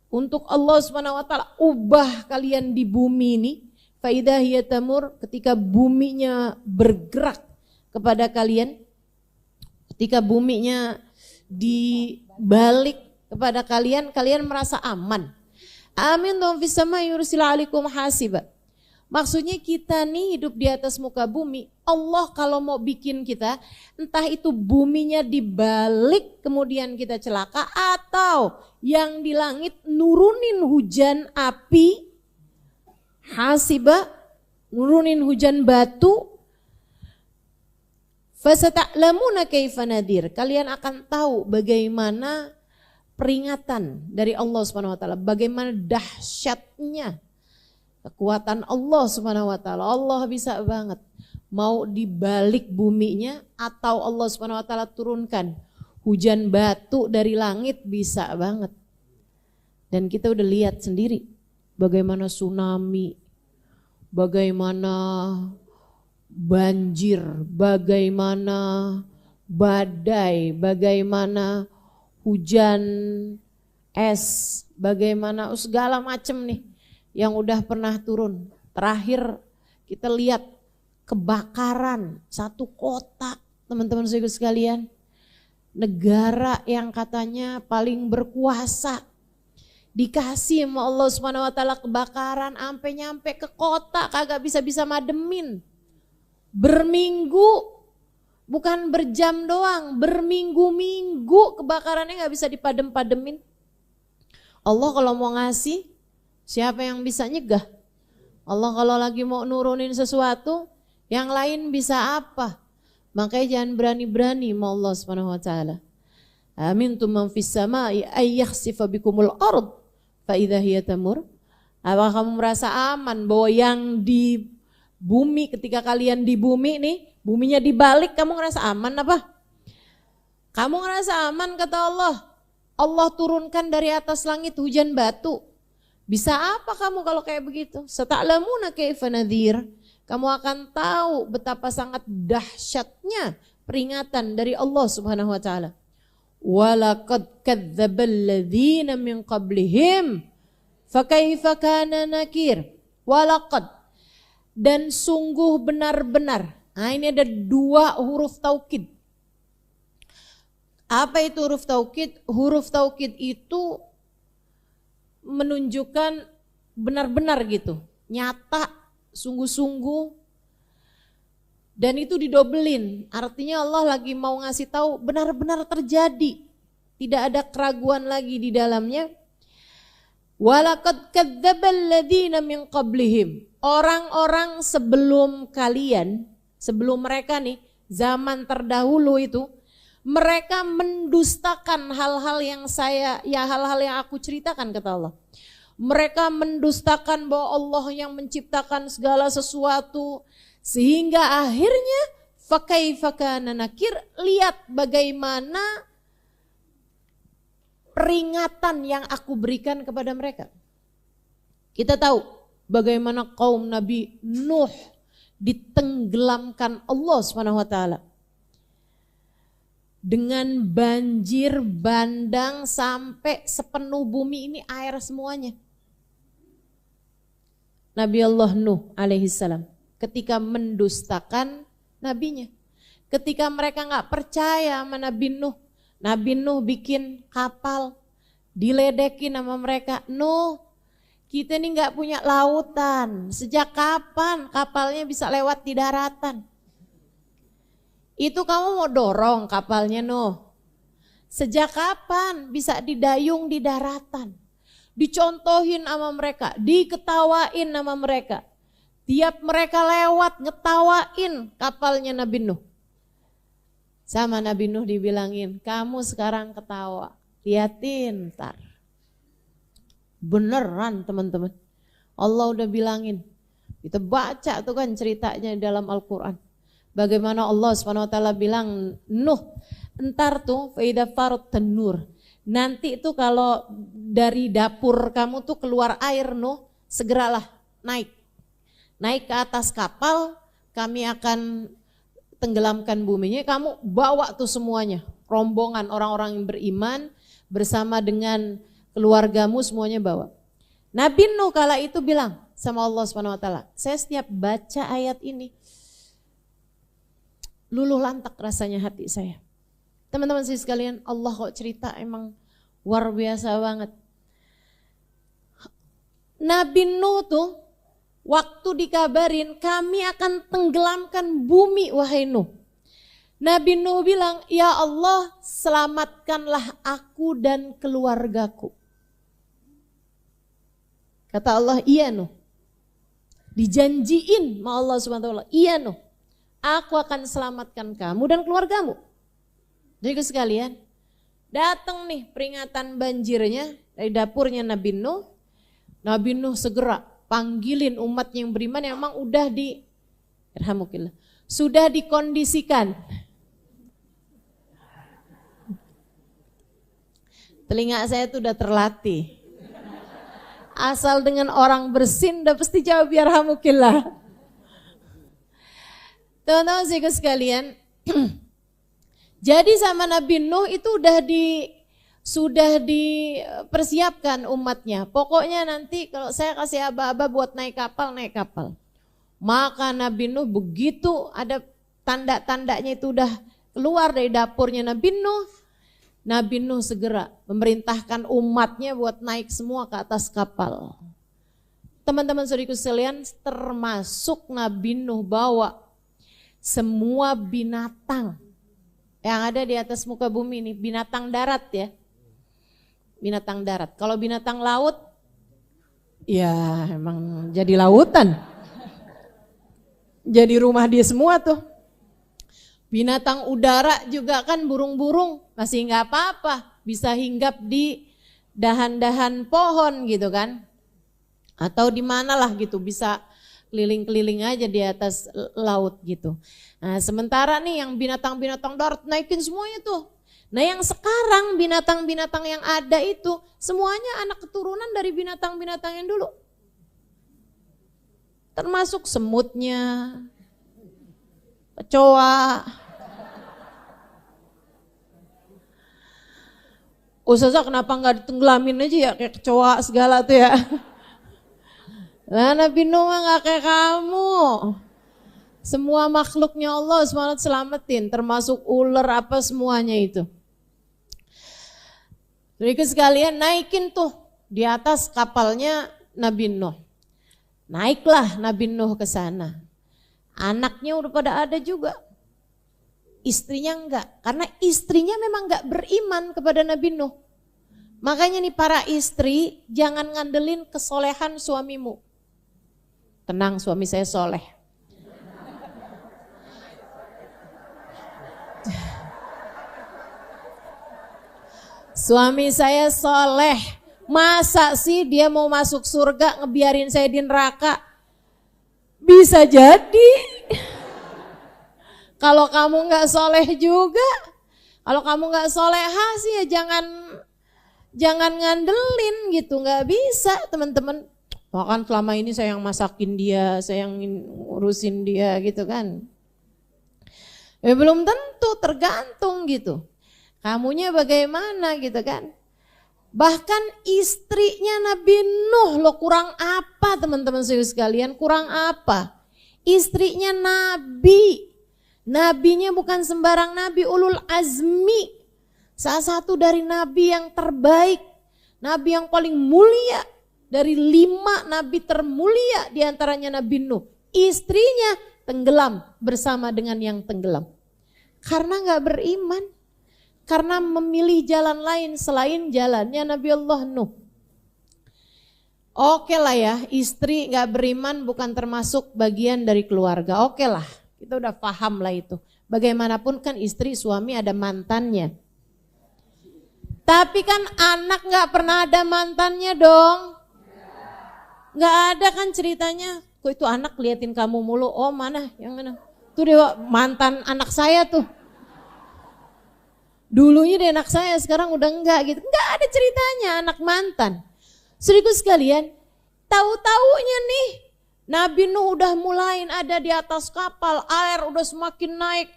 untuk Allah Subhanahu wa taala ubah kalian di bumi ini, fa idza hiya tamur, ketika buminya bergerak kepada kalian, ketika buminya dibalik kepada kalian, kalian merasa aman. Amin dong fis samai yursila alaikum hasiba. Maksudnya kita nih hidup di atas muka bumi. Allah kalau mau bikin kita, entah itu buminya dibalik kemudian kita celaka, atau yang di langit nurunin hujan api, hasiba, nurunin hujan batu. Fasata'lamuna kaifa nadir. Kalian akan tahu bagaimana peringatan dari Allah Subhanahu wa taala, bagaimana dahsyatnya kekuatan Allah Subhanahu wa taala. Allah bisa banget mau dibalik buminya, atau Allah Subhanahu wa taala turunkan hujan batu dari langit, bisa banget. Dan kita udah lihat sendiri bagaimana tsunami, bagaimana banjir, bagaimana badai, bagaimana hujan es, bagaimana segala macam nih yang udah pernah turun. Terakhir kita lihat kebakaran satu kota, teman-teman sekalian. Negara yang katanya paling berkuasa, dikasih sama Allah Subhanahu wa taala kebakaran, sampai nyampe ke kota kagak bisa mademin. Berminggu, bukan berjam doang, berminggu-minggu kebakarannya gak bisa dipadem-pademin. Allah kalau mau ngasih, siapa yang bisa nyegah? Allah kalau lagi mau nurunin sesuatu, yang lain bisa apa? Makanya jangan berani-berani sama Allah Subhanahu wa taala. Amintum man fis samai ay yakhsifa bikumul ard fa idza hiya tamur. Apa kamu merasa aman bahwa yang di bumi, ketika kalian di bumi nih, buminya dibalik, kamu ngerasa aman apa? Kamu ngerasa aman kata Allah. Allah turunkan dari atas langit hujan batu. Bisa apa kamu kalau kayak begitu? Sata'lamuna kaifa nadhir. Kamu akan tahu betapa sangat dahsyatnya peringatan dari Allah Subhanahu wa taala. Walaqad kadzdzabal ladzina min qablihim fakaifa kana nakir. Walaqad, dan sungguh benar-benar. Nah, ini ada dua huruf taukid. Apa itu huruf taukid? Huruf taukid itu menunjukkan benar-benar gitu, nyata, sungguh-sungguh, dan itu didobelin. Artinya Allah lagi mau ngasih tahu benar-benar terjadi, tidak ada keraguan lagi di dalamnya. Walaqad kadzdzabal ladzina min qablihim. Orang-orang sebelum kalian, sebelum mereka nih, zaman terdahulu itu, mereka mendustakan hal-hal yang hal-hal yang aku ceritakan kata Allah. Mereka mendustakan bahwa Allah yang menciptakan segala sesuatu, sehingga akhirnya fakaifa kana nakir, lihat bagaimana peringatan yang aku berikan kepada mereka. Kita tahu bagaimana kaum Nabi Nuh ditenggelamkan Allah Subhanahu wa taala dengan banjir bandang sampai sepenuh bumi ini air semuanya. Nabi Allah Nuh alaihissalam ketika mendustakan nabinya, ketika mereka nggak percaya sama Nabi Nuh, Nabi Nuh bikin kapal, diledekin sama mereka. Nuh, kita ini gak punya lautan. Sejak kapan kapalnya bisa lewat di daratan? Itu kamu mau dorong kapalnya Nuh. Sejak kapan bisa didayung di daratan? Dicontohin sama mereka, diketawain sama mereka. Tiap mereka lewat ngetawain kapalnya Nabi Nuh. Sama Nabi Nuh dibilangin, kamu sekarang ketawa, liatin ntar. Beneran teman-teman, Allah udah bilangin. Kita baca tuh kan ceritanya dalam Al-Quran. Bagaimana Allah SWT bilang, Nuh, entar tuh faida farut tenur. Nanti itu kalau dari dapur kamu tuh keluar air Nuh, segeralah naik. Naik ke atas kapal, kami akan tenggelamkan buminya, kamu bawa tuh semuanya, rombongan orang-orang yang beriman bersama dengan keluargamu semuanya bawa. Nabi Nuh kala itu bilang sama Allah SWT, saya setiap baca ayat ini, luluh lantak rasanya hati saya. Teman-teman sekalian, Allah kok cerita emang luar biasa banget. Nabi Nuh tuh waktu dikabarin kami akan tenggelamkan bumi wahai Nuh. Nabi Nuh bilang, ya Allah selamatkanlah aku dan keluargaku. Kata Allah, iya Nuh. Dijanjiin sama Allah SWT, iya Nuh. Aku akan selamatkan kamu dan keluargamu. Jadi sekalian, datang nih peringatan banjirnya dari dapurnya Nabi Nuh. Nabi Nuh segera panggilin umat yang beriman yang memang udah sudah dikondisikan. Telinga saya tuh udah terlatih. Asal dengan orang bersin udah pasti jawab yarhamukillah. Teman-teman sekalian, jadi sama Nabi Nuh itu sudah dipersiapkan umatnya. Pokoknya nanti kalau saya kasih aba-aba buat naik kapal. Maka Nabi Nuh begitu ada tanda-tandanya itu udah keluar dari dapurnya Nabi Nuh segera memerintahkan umatnya buat naik semua ke atas kapal. Teman-teman saudaraku sekalian, termasuk Nabi Nuh bawa semua binatang yang ada di atas muka bumi ini, binatang darat ya. Binatang darat. Kalau binatang laut, ya emang jadi lautan. Jadi rumah dia semua tuh. Binatang udara juga kan burung-burung masih nggak apa-apa. Bisa hinggap di dahan-dahan pohon gitu kan. Atau di mana lah gitu, bisa keliling-keliling aja di atas laut gitu. Nah sementara nih yang binatang-binatang darat naikin semuanya tuh. Nah yang sekarang binatang-binatang yang ada itu semuanya anak keturunan dari binatang-binatang yang dulu. Termasuk semutnya, kecoa. Ustazah kenapa gak ditenggelamin aja ya kayak kecoa segala tuh ya. Lah Nabi Nuh mah gak kayak kamu. Semua makhluknya Allah SWT selamatin, termasuk ular apa semuanya itu. Jadi sekalian naikin tuh di atas kapalnya Nabi Nuh. Naiklah Nabi Nuh ke sana. Anaknya udah pada ada juga. Istrinya enggak, karena istrinya memang enggak beriman kepada Nabi Nuh. Makanya nih para istri jangan ngandelin kesolehan suamimu. Tenang, suami saya soleh. Suami saya soleh, masa sih dia mau masuk surga ngebiarin saya di neraka? Bisa jadi. Kalau kamu gak soleh juga, kalau kamu gak soleha sih ya jangan ngandelin gitu, gak bisa teman-teman. Bahkan selama ini saya yang masakin dia, saya yang ngurusin dia gitu kan. Ya belum tentu, tergantung gitu. Kamunya bagaimana gitu kan. Bahkan istrinya Nabi Nuh loh, kurang apa teman-teman sekalian, kurang apa. Istrinya Nabi, nabinya bukan sembarang nabi, ulul azmi. Salah satu dari nabi yang terbaik, nabi yang paling mulia, dari 5 nabi termulia diantaranya Nabi Nuh. Istrinya tenggelam bersama dengan yang tenggelam. Karena gak beriman, karena memilih jalan lain selain jalannya Nabi Allah Nuh. Oke lah ya, istri gak beriman bukan termasuk bagian dari keluarga. Oke lah, kita udah paham lah itu. Bagaimanapun kan istri suami ada mantannya. Tapi kan anak gak pernah ada mantannya dong. Gak ada kan ceritanya. Kok itu anak liatin kamu mulu, oh mana, yang mana. Tuh dia mantan anak saya tuh. Dulunya dia anak saya, sekarang udah enggak gitu. Enggak ada ceritanya anak mantan. Saudaraku sekalian, tahu-taunya nih Nabi Nuh udah mulai ada di atas kapal, air udah semakin naik,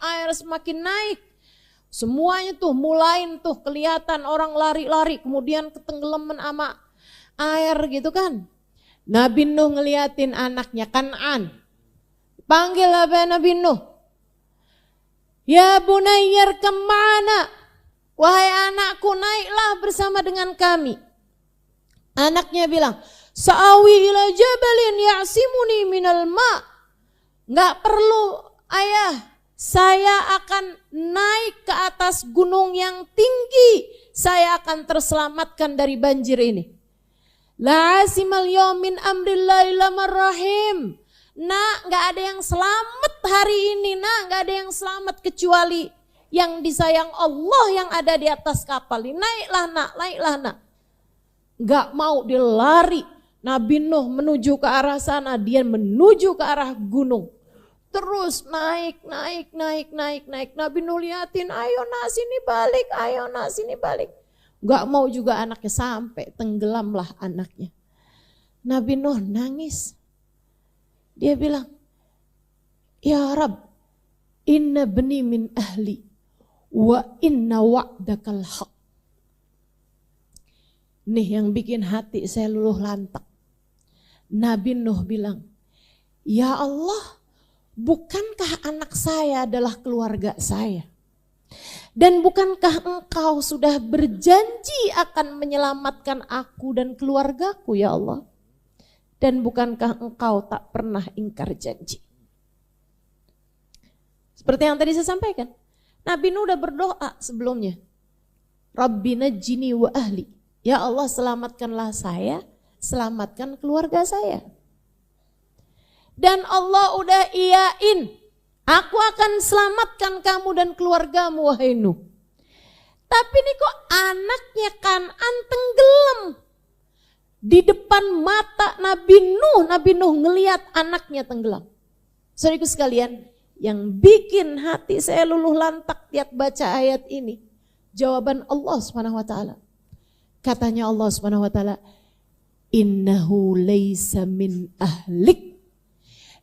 semuanya tuh mulai tuh kelihatan orang lari-lari, kemudian ketenggelaman sama air gitu kan. Nabi Nuh ngeliatin anaknya Kan'an, panggil apa Nabi Nuh? Ya bunayyar kemana? Wahai anakku, naiklah bersama dengan kami. Anaknya bilang, sa'awi ila jabalin ya'simuni minal ma'. Gak perlu ayah, saya akan naik ke atas gunung yang tinggi. Saya akan terselamatkan dari banjir ini. La asimal yawmin amrillahi lamarrahim. Nak, gak ada yang selamat hari ini, nak, gak ada yang selamat kecuali yang disayang Allah yang ada di atas kapal ini. Naiklah nak, naiklah nak. Gak mau, dia lari. Nabi Nuh menuju ke arah sana, dia menuju ke arah gunung. Terus naik. Nabi Nuh liatin, ayo nak sini balik, ayo nak sini balik. Gak mau juga anaknya, sampai tenggelamlah anaknya. Nabi Nuh nangis. Dia bilang, ya Rab, inna bani min ahli, wa inna wa'dakal haq. Nih yang bikin hati saya luluh lantak. Nabi Nuh bilang, ya Allah, bukankah anak saya adalah keluarga saya? Dan bukankah engkau sudah berjanji akan menyelamatkan aku dan keluargaku ya Allah? Dan bukankah engkau tak pernah ingkar janji? Seperti yang tadi saya sampaikan, Nabi Nuh udah berdoa sebelumnya. Rabbi najjini wa ahli. Ya Allah, selamatkanlah saya, selamatkan keluarga saya. Dan Allah udah iyain, aku akan selamatkan kamu dan keluargamu wahai Nuh. Tapi ini kok anaknya Kan'an tenggelam. Di depan mata Nabi Nuh ngelihat anaknya tenggelam. Saudaraku sekalian, yang bikin hati saya luluh lantak tiap baca ayat ini, jawaban Allah SWT. Katanya Allah SWT, innahu laysa min ahlik,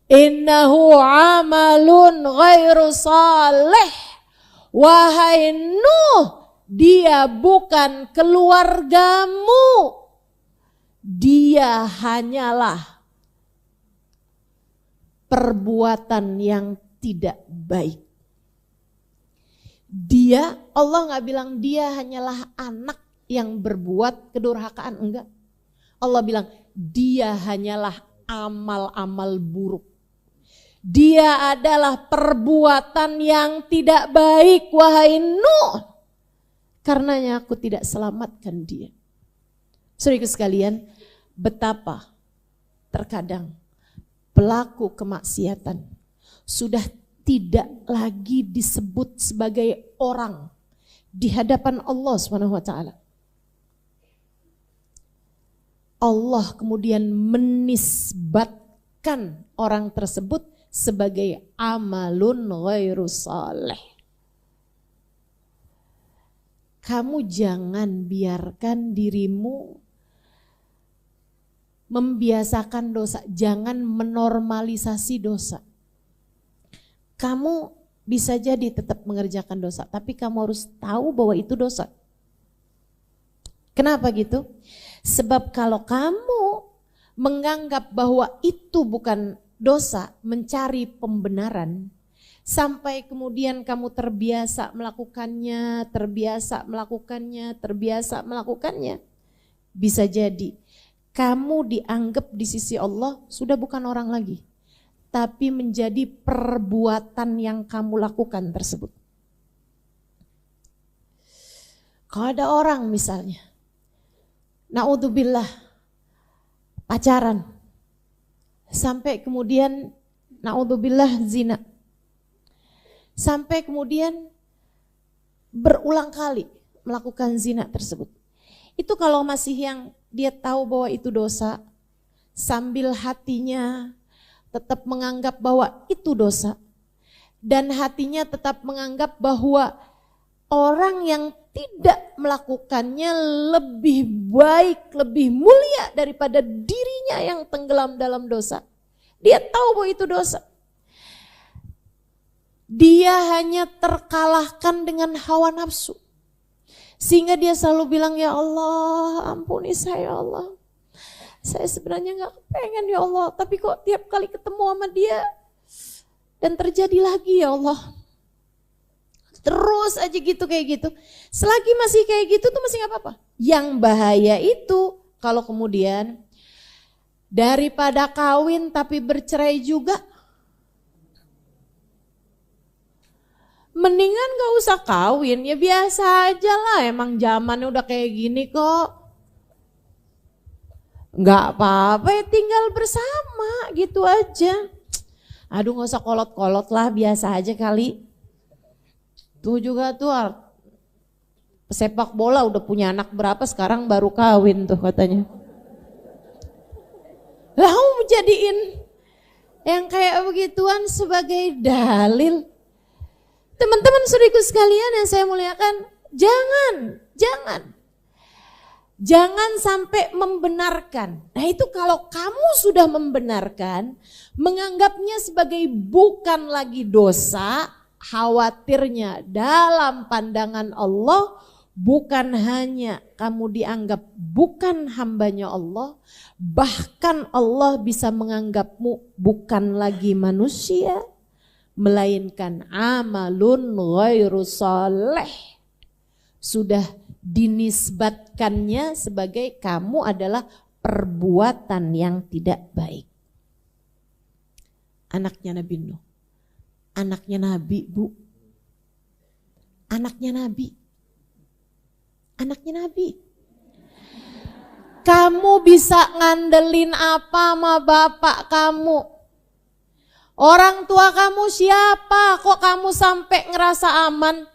innahu amalun ghairu salih. Wahai Nuh, dia bukan keluargamu, dia hanyalah perbuatan yang tidak baik. Dia, Allah gak bilang dia hanyalah anak yang berbuat kedurhakaan, enggak. Allah bilang dia hanyalah amal-amal buruk. Dia adalah perbuatan yang tidak baik wahai Nuh. Karenanya aku tidak selamatkan dia. Saudaraku sekalian, betapa terkadang pelaku kemaksiatan sudah tidak lagi disebut sebagai orang di hadapan Allah SWT. Allah kemudian menisbatkan orang tersebut sebagai amalun ghairu salih. Kamu jangan biarkan dirimu membiasakan dosa, jangan menormalisasi dosa. Kamu bisa jadi tetap mengerjakan dosa, tapi kamu harus tahu bahwa itu dosa. Kenapa gitu? Sebab kalau kamu menganggap bahwa itu bukan dosa, mencari pembenaran, Sampai kemudian kamu terbiasa melakukannya. Bisa jadi kamu dianggap di sisi Allah sudah bukan orang lagi, tapi menjadi perbuatan yang kamu lakukan tersebut. Kalau ada orang misalnya, naudzubillah, pacaran, sampai kemudian naudzubillah zina, sampai kemudian berulang kali melakukan zina tersebut. Itu kalau masih yang dia tahu bahwa itu dosa, sambil hatinya tetap menganggap bahwa itu dosa, dan hatinya tetap menganggap bahwa orang yang tidak melakukannya lebih baik, lebih mulia daripada dirinya yang tenggelam dalam dosa. Dia tahu bahwa itu dosa. Dia hanya terkalahkan dengan hawa nafsu. Sehingga dia selalu bilang, ya Allah ampuni saya ya Allah. Saya sebenarnya gak pengen ya Allah, tapi kok tiap kali ketemu sama dia dan terjadi lagi ya Allah. Terus aja gitu kayak gitu. Selagi masih kayak gitu tuh masih gak apa-apa. Yang bahaya itu kalau kemudian daripada kawin tapi bercerai juga, mendingan gak usah kawin, ya biasa aja lah, emang zamannya udah kayak gini kok. Gak apa-apa ya tinggal bersama gitu aja. Aduh gak usah kolot-kolot lah, biasa aja kali. Tuh juga tuh pesepak bola udah punya anak berapa sekarang baru kawin tuh katanya. Lalu menjadiin yang kayak begituan sebagai dalil. Teman-teman saudaraku sekalian yang saya muliakan, jangan sampai membenarkan. Nah itu kalau kamu sudah membenarkan, menganggapnya sebagai bukan lagi dosa, khawatirnya dalam pandangan Allah bukan hanya kamu dianggap bukan hambanya Allah, bahkan Allah bisa menganggapmu bukan lagi manusia, melainkan amalun ghairu shalih. Sudah dinisbatkannya sebagai kamu adalah perbuatan yang tidak baik. Anaknya Nabi Nuh, anaknya Nabi, Bu. Anaknya Nabi. Kamu bisa ngandelin apa sama bapak kamu? Orang tua kamu siapa? Kok kamu sampai ngerasa aman?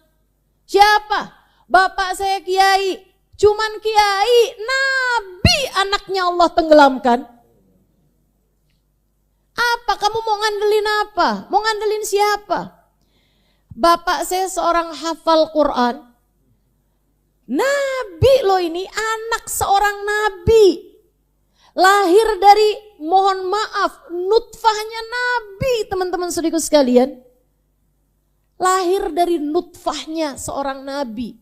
Siapa? Bapak saya kiai. Cuman kiai, Nabi anaknya Allah tenggelamkan. Apa? Kamu mau ngandelin apa? Mau ngandelin siapa? Bapak saya seorang hafal Quran. Nabi loh ini, anak seorang nabi. Lahir dari, mohon maaf, nutfahnya nabi, teman-teman saudaraku sekalian. Lahir dari nutfahnya seorang nabi.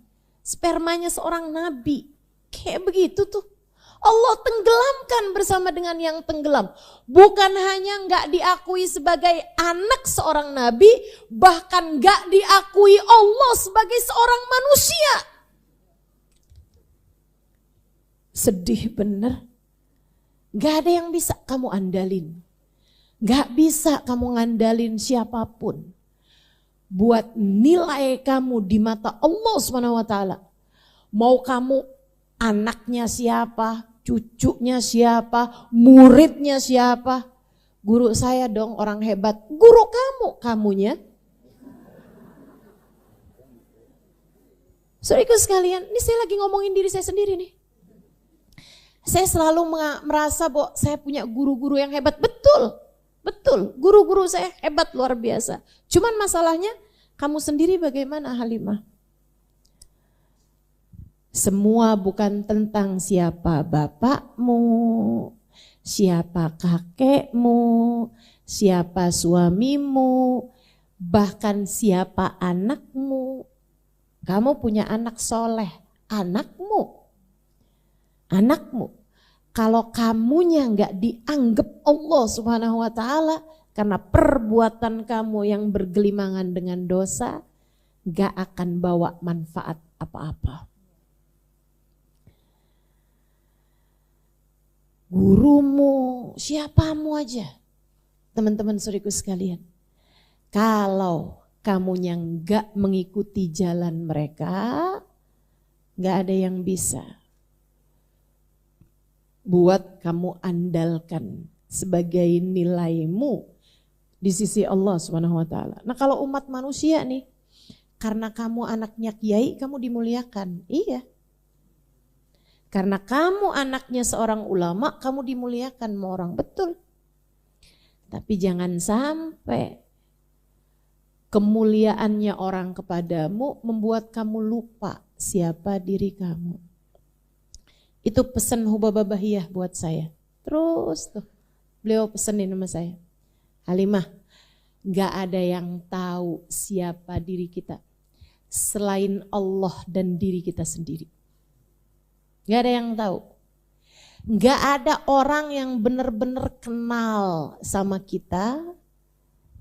Spermanya seorang nabi. Kayak begitu tuh. Allah tenggelamkan bersama dengan yang tenggelam. Bukan hanya gak diakui sebagai anak seorang nabi, bahkan gak diakui Allah sebagai seorang manusia. Sedih bener. Gak ada yang bisa kamu andalin. Gak bisa kamu ngandalin siapapun. Buat nilai kamu di mata Allah SWT. Mau kamu anaknya siapa, cucunya siapa, muridnya siapa. Guru saya dong orang hebat. Guru kamu, kamunya. Saudaraku sekalian, ini saya lagi ngomongin diri saya sendiri nih. Saya selalu merasa bahwa saya punya guru-guru yang hebat. Betul, guru-guru saya hebat luar biasa. Cuman masalahnya kamu sendiri bagaimana Halimah? Semua bukan tentang siapa bapakmu, siapa kakekmu, siapa suamimu, bahkan siapa anakmu. Kamu punya anak soleh, anakmu. Kalau kamunya nggak dianggap Allah Subhanahu wa taala, Karena perbuatan kamu yang bergelimangan dengan dosa gak akan bawa manfaat apa-apa. Gurumu, siapamu aja, teman-teman saudaraku sekalian. Kalau kamu yang gak mengikuti jalan mereka, gak ada yang bisa buat kamu andalkan sebagai nilaimu di sisi Allah SWT. Nah kalau umat manusia nih, karena kamu anaknya kiai, kamu dimuliakan. Iya. Karena kamu anaknya seorang ulama, kamu dimuliakan sama orang. Betul. Tapi jangan sampai kemuliaannya orang kepadamu membuat kamu lupa siapa diri kamu. Itu pesan Hubabah Bahiyah buat saya. Terus tuh beliau pesenin sama saya. Halimah, gak ada yang tahu siapa diri kita selain Allah dan diri kita sendiri. Gak ada yang tahu. Gak ada orang yang benar-benar kenal sama kita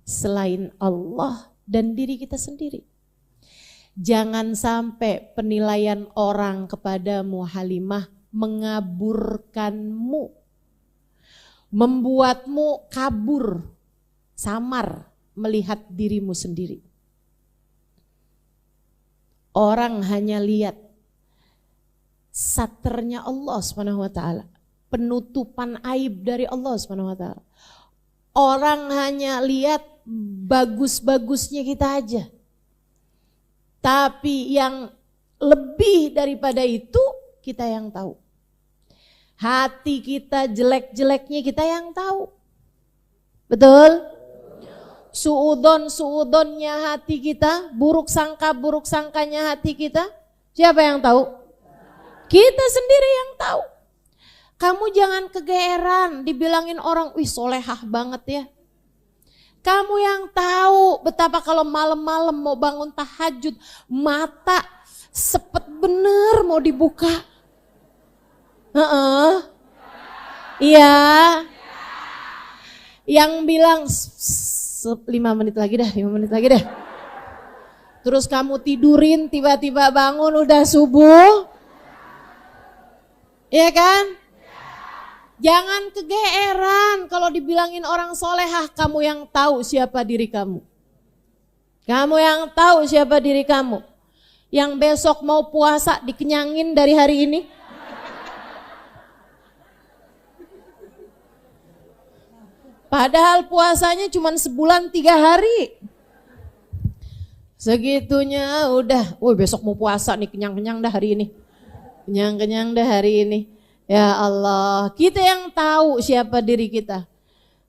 selain Allah dan diri kita sendiri. Jangan sampai penilaian orang kepadamu Halimah mengaburkanmu, membuatmu kabur, samar melihat dirimu sendiri. Orang hanya lihat saternya Allah SWT, penutupan aib dari Allah SWT. Orang hanya lihat bagus-bagusnya kita aja. Tapi yang lebih daripada itu kita yang tahu. Hati kita jelek-jeleknya kita yang tahu. Betul? Suudon-suudonnya hati kita, buruk sangkanya hati kita, siapa yang tahu? Kita sendiri yang tahu. Kamu jangan kegeeran dibilangin orang, wih solehah banget ya. Kamu yang tahu betapa kalau malam-malam mau bangun tahajud, mata sepet bener mau dibuka. Iya. Yang bilang 5 menit lagi deh. Terus kamu tidurin tiba-tiba bangun udah subuh. Iya kan? Jangan kegeeran kalau dibilangin orang solehah, kamu yang tahu siapa diri kamu. Kamu yang tahu siapa diri kamu. Yang besok mau puasa dikenyangin dari hari ini. Padahal puasanya cuma sebulan 3 hari. Segitunya udah, besok mau puasa nih, kenyang-kenyang dah hari ini. Kenyang-kenyang dah hari ini. Ya Allah, kita yang tahu siapa diri kita.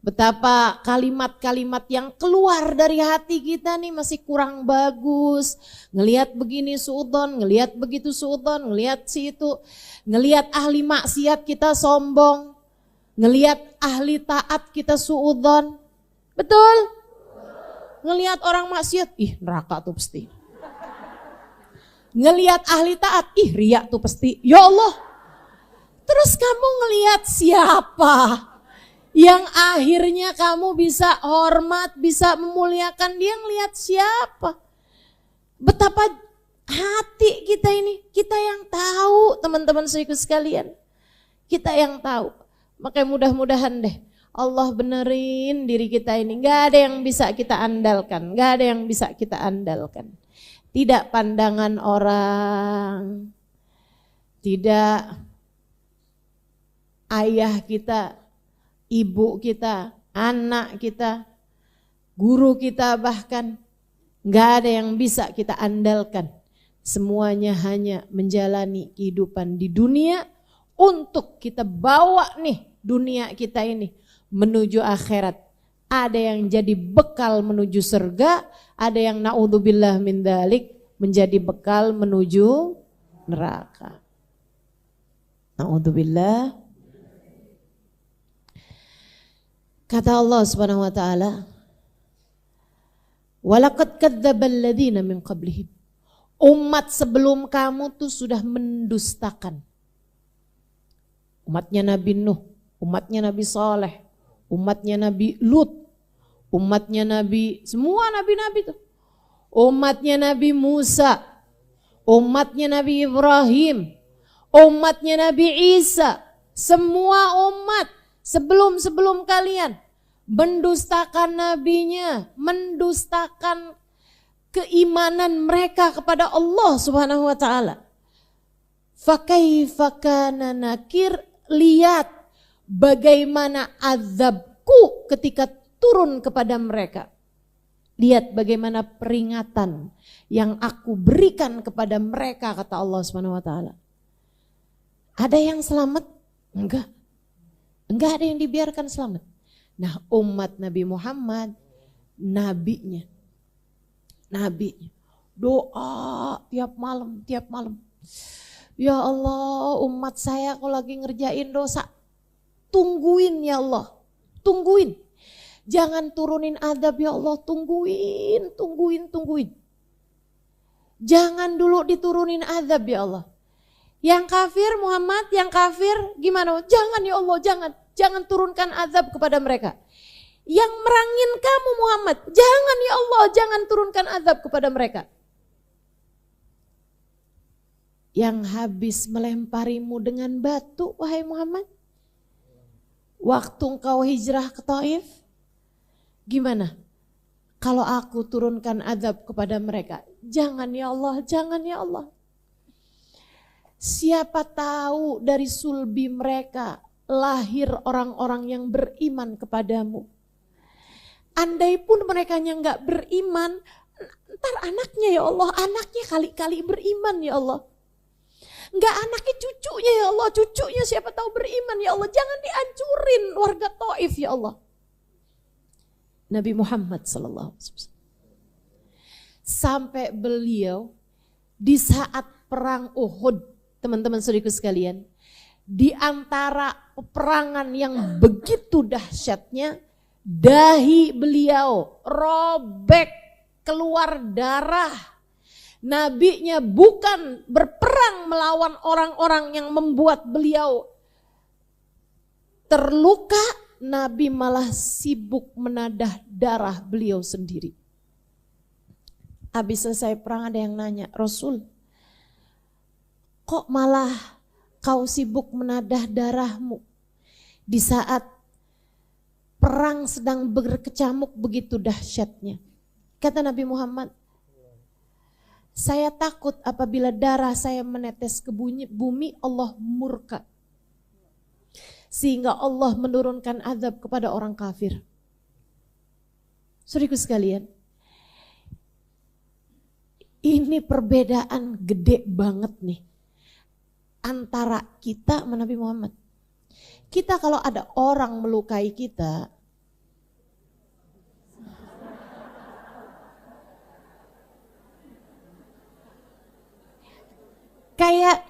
Betapa kalimat-kalimat yang keluar dari hati kita nih masih kurang bagus. Ngelihat begini suudon, ngelihat begitu suudon, ngelihat situ. Ngelihat ahli maksiat kita sombong. Ngelihat ahli taat kita suudon. Betul? Ngelihat orang maksiat, ih neraka tuh pasti. Ngelihat ahli taat, ih riya tuh pasti. Ya Allah. Terus kamu ngelihat siapa yang akhirnya kamu bisa hormat, bisa memuliakan dia, ngelihat siapa? Betapa hati kita ini, kita yang tahu teman-teman saudaraku sekalian. Kita yang tahu. Makanya mudah-mudahan deh Allah benerin diri kita ini. Gak ada yang bisa kita andalkan. Gak ada yang bisa kita andalkan. Tidak pandangan orang. Tidak ayah kita, ibu kita, anak kita, guru kita bahkan. Gak ada yang bisa kita andalkan. Semuanya hanya menjalani kehidupan di dunia untuk kita bawa nih dunia kita ini menuju akhirat. Ada yang jadi bekal menuju surga, ada yang naudzubillah min dzalik menjadi bekal menuju neraka. Naudzubillah. Kata Allah Subhanahu wa taala, "Walaqad kadzdzabal ladzina min qablihim." Umat sebelum kamu tuh sudah mendustakan. Umatnya Nabi Nuh, umatnya Nabi Saleh, umatnya Nabi Lut, umatnya Nabi, semua nabi-nabi tuh. Umatnya Nabi Musa, umatnya Nabi Ibrahim, umatnya Nabi Isa, semua umat sebelum kalian mendustakan nabinya, mendustakan keimanan mereka kepada Allah Subhanahu wa taala. Fakaifa kana nakir, lihat bagaimana azabku ketika turun kepada mereka. Lihat bagaimana peringatan yang aku berikan kepada mereka, kata Allah Subhanahu wa taala. Ada yang selamat? Enggak. Enggak ada yang dibiarkan selamat. Nah, umat Nabi Muhammad, nabinya doa tiap malam. Ya Allah, umat saya kalau lagi ngerjain dosa, tungguin ya Allah, tungguin. Jangan turunin azab ya Allah, tungguin. Jangan dulu diturunin azab ya Allah. Yang kafir Muhammad, yang kafir gimana? Jangan ya Allah, jangan turunkan azab kepada mereka. Yang merangin kamu Muhammad, jangan ya Allah, jangan turunkan azab kepada mereka. Yang habis melemparimu dengan batu, wahai Muhammad, waktu engkau hijrah ke Taif, gimana? Kalau aku turunkan azab kepada mereka, jangan ya Allah, jangan ya Allah. Siapa tahu dari sulbi mereka lahir orang-orang yang beriman kepadamu. Andai pun mereka yang gak beriman, ntar anaknya ya Allah, anaknya kali-kali beriman ya Allah. Enggak anaknya cucunya ya Allah, cucunya siapa tahu beriman ya Allah. Jangan dihancurin warga Taif ya Allah. Nabi Muhammad sallallahu alaihi wasallam. Sampai beliau di saat perang Uhud, teman-teman saudaraku sekalian, di antara peperangan yang begitu dahsyatnya, dahi beliau robek keluar darah. Nabinya bukan berperang melawan orang-orang yang membuat beliau terluka, Nabi malah sibuk menadah darah beliau sendiri. Habis selesai perang ada yang nanya, Rasul, kok malah kau sibuk menadah darahmu di saat perang sedang berkecamuk begitu dahsyatnya? Kata Nabi Muhammad, saya takut apabila darah saya menetes ke bumi, Allah murka. Sehingga Allah menurunkan azab kepada orang kafir. Saudaraku sekalian, ini perbedaan gede banget nih antara kita sama Nabi Muhammad. Kita kalau ada orang melukai kita, kayak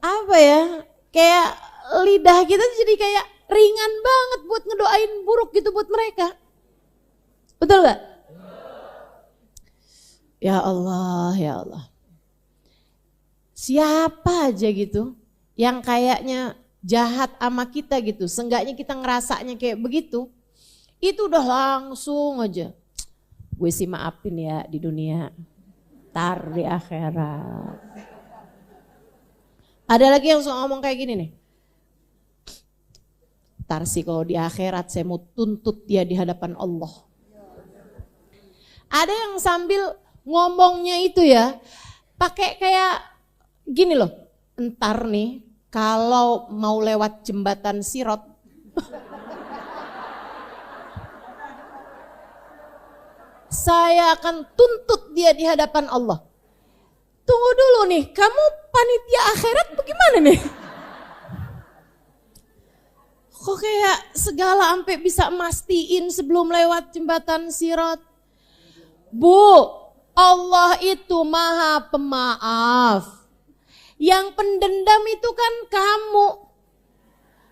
apa ya, kayak lidah kita jadi kayak ringan banget buat ngedoain buruk gitu buat mereka. Betul gak? Ya Allah, ya Allah. Siapa aja gitu yang kayaknya jahat sama kita gitu, seenggaknya kita ngerasanya kayak begitu, itu udah langsung aja, gue sih maafin ya di dunia, tar di akhirat. Ada lagi yang suka ngomong kayak gini nih, tar sih kalau di akhirat saya mau tuntut dia di hadapan Allah. Ada yang sambil ngomongnya itu ya, pakai kayak gini loh, entar nih kalau mau lewat jembatan Sirat, saya akan tuntut dia di hadapan Allah. Tunggu dulu nih, kamu panitia akhirat bagaimana nih? Kok kayak segala sampai bisa mastiin sebelum lewat jembatan Sirat? Bu, Allah itu maha pemaaf. Yang pendendam itu kan kamu.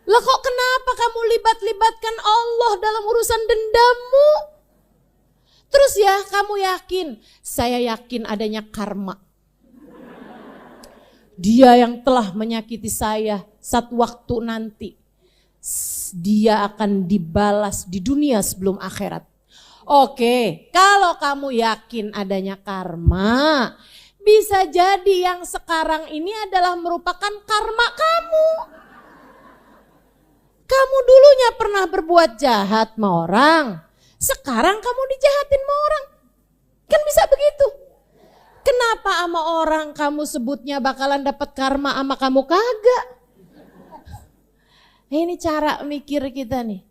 Lah kok kenapa kamu libat-libatkan Allah dalam urusan dendammu? Terus ya kamu yakin, saya yakin adanya karma. Dia yang telah menyakiti saya satu waktu nanti. dia akan dibalas di dunia sebelum akhirat. Oke, kalau kamu yakin adanya karma, bisa jadi yang sekarang ini adalah merupakan karma kamu. Kamu dulunya pernah berbuat jahat sama orang, sekarang kamu dijahatin sama orang. Kan bisa begitu. Kenapa sama orang kamu sebutnya bakalan dapat karma, sama kamu kagak? Ini cara mikir kita nih.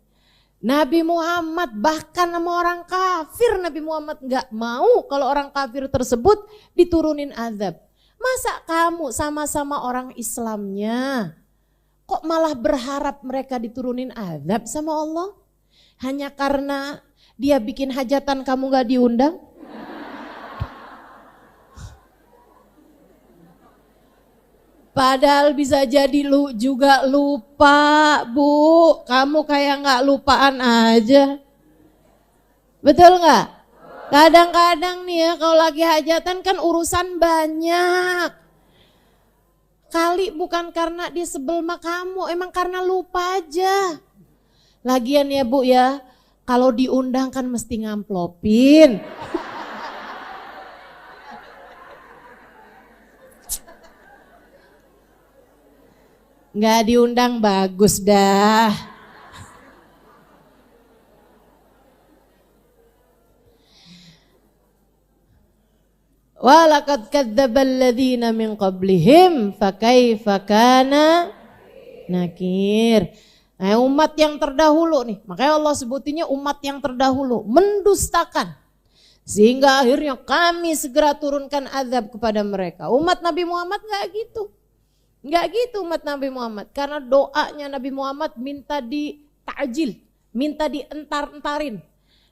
Nabi Muhammad bahkan sama orang kafir, Nabi Muhammad gak mau kalau orang kafir tersebut diturunin azab. Masa kamu sama-sama orang Islamnya kok malah berharap mereka diturunin azab sama Allah? Hanya karena dia bikin hajatan kamu gak diundang? Padahal bisa jadi lu juga lupa, Bu. Kamu kayak gak lupaan aja. Betul gak? Kadang-kadang nih ya kalau lagi hajatan kan urusan banyak. Kali bukan karena dia sebel sama kamu, emang karena lupa aja. Lagian ya Bu ya, kalau diundang kan mesti ngamplopin. Nggak diundang bagus dah. Walaqad kadzdzabal ladzina min qablihim fakaifa kana nakir. Nah, umat yang terdahulu nih, makanya Allah sebutinnya umat yang terdahulu mendustakan. Sehingga akhirnya kami segera turunkan azab kepada mereka. Umat Nabi Muhammad nggak gitu. Enggak gitu umat Nabi Muhammad, karena doanya Nabi Muhammad minta di ta'jil, minta dientar-entarin,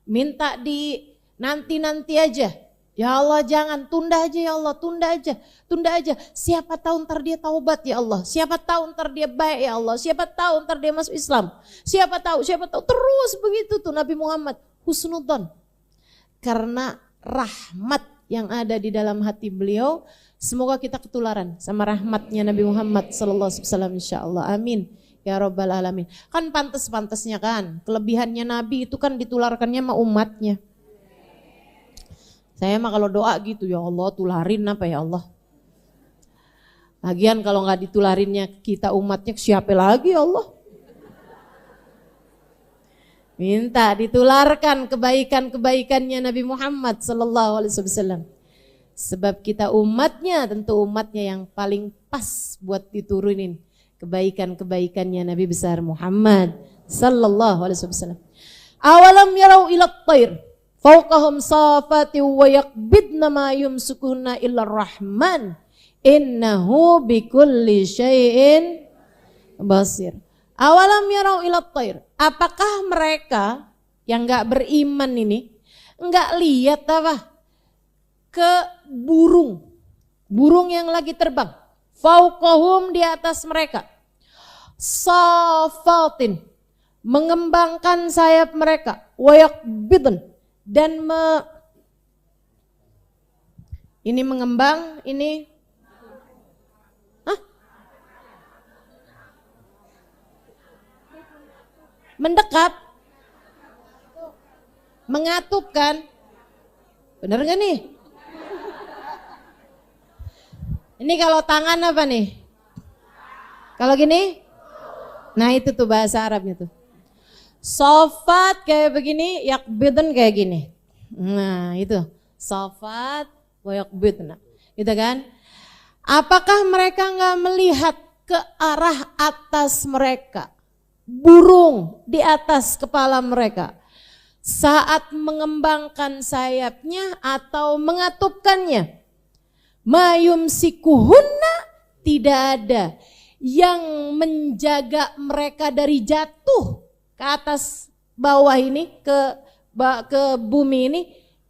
minta di nanti-nanti aja. Ya Allah jangan, tunda aja ya Allah, tunda aja. Siapa tahu ntar dia taubat ya Allah, siapa tahu ntar dia baik ya Allah, siapa tahu ntar dia masuk Islam, siapa tahu, terus begitu tuh Nabi Muhammad, husnudzon. Karena rahmat yang ada di dalam hati beliau, semoga kita ketularan sama rahmatnya Nabi Muhammad sallallahu alaihi wasallam insyaallah. Amin ya rabbal alamin. Kan pantas-pantasnya kan, kelebihannya Nabi itu kan ditularkannya sama umatnya. Saya mah kalau doa gitu, ya Allah tularin apa ya Allah. Lagian kalau nggak ditularinnya kita umatnya, siapa lagi ya Allah. Minta ditularkan kebaikan-kebaikannya Nabi Muhammad sallallahu alaihi wasallam. Sebab kita umatnya, tentu umatnya yang paling pas buat diturunin kebaikan-kebaikannya Nabi besar Muhammad sallallahu alaihi wasallam. Awalam yarau ila at-tayr fawqahum safati wa yaqbidna ma yumsukuna illa rahman innahu bikulli syai'in basir. Awalam yarau ila at-tayr, apakah mereka yang enggak beriman ini enggak lihat apa? Ke burung yang lagi terbang, fauqahum di atas mereka, safatin mengembangkan sayap mereka, wayaqbidun dan ini mengembang, ini mendekap, mengatupkan, bener gak nih? Ini kalau tangan apa nih? Kalau gini? Nah itu tuh bahasa Arabnya tuh. Sofat kayak begini, yakbidun kayak gini. Nah itu, sofat wa yakbidun. Gitu kan? Apakah mereka nggak melihat ke arah atas mereka? Burung di atas kepala mereka. Saat mengembangkan sayapnya atau mengatupkannya. Mayum sikuhunna, tidak ada yang menjaga mereka dari jatuh ke atas bawah ini, ke bumi ini,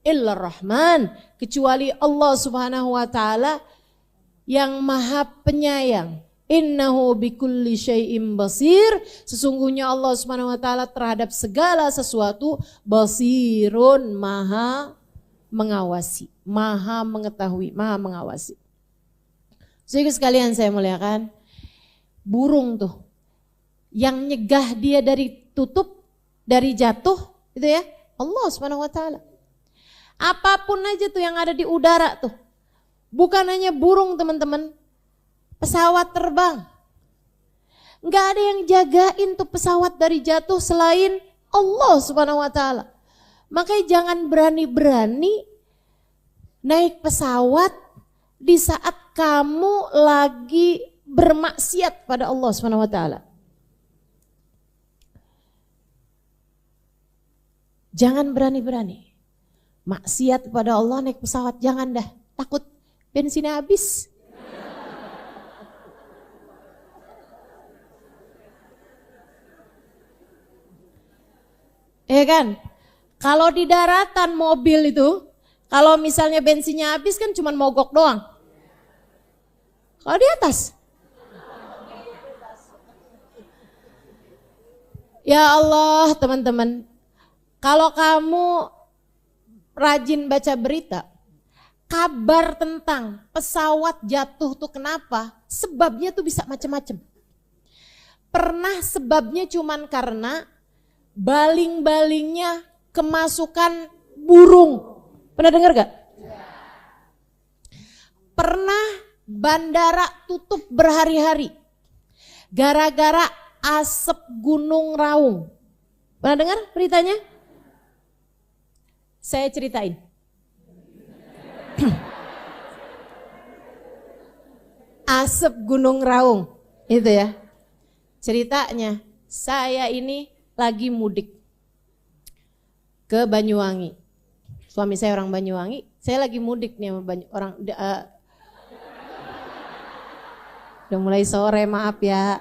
illa rahman, kecuali Allah subhanahu wa ta'ala yang maha penyayang. Innahu bikulli syai'im basir, sesungguhnya Allah subhanahu wa ta'ala terhadap segala sesuatu basirun, maha mengawasi, maha mengetahui, maha mengawasi. Saudara sekalian saya muliakan, burung tuh Yang nyegah dia dari dari jatuh, gitu ya, Allah Subhanahu wa taala. Apapun aja tuh yang ada di udara tuh. Bukan hanya burung teman-teman, pesawat terbang. Enggak ada yang jagain tuh pesawat dari jatuh selain Allah Subhanahu wa taala. Makanya jangan berani-berani naik pesawat di saat kamu lagi bermaksiat pada Allah Subhanahu wa taala. Jangan berani-berani maksiat pada Allah naik pesawat, jangan dah, takut bensinnya habis. Ya kan? Kalau di daratan mobil itu, kalau misalnya bensinnya habis kan cuma mogok doang. Kalau di atas, ya Allah teman-teman, kalau kamu rajin baca berita, kabar tentang pesawat jatuh tuh kenapa? Sebabnya tuh bisa macam-macam. Pernah sebabnya cuman karena baling-balingnya kemasukan burung. Pernah dengar gak? Pernah bandara tutup berhari-hari gara-gara asap Gunung Raung. Pernah dengar beritanya? Saya ceritain. Asap Gunung Raung, itu ya. Ceritanya, saya ini lagi mudik ke Banyuwangi. Suami saya orang Banyuwangi, saya lagi mudik nih sama udah mulai sore, maaf ya.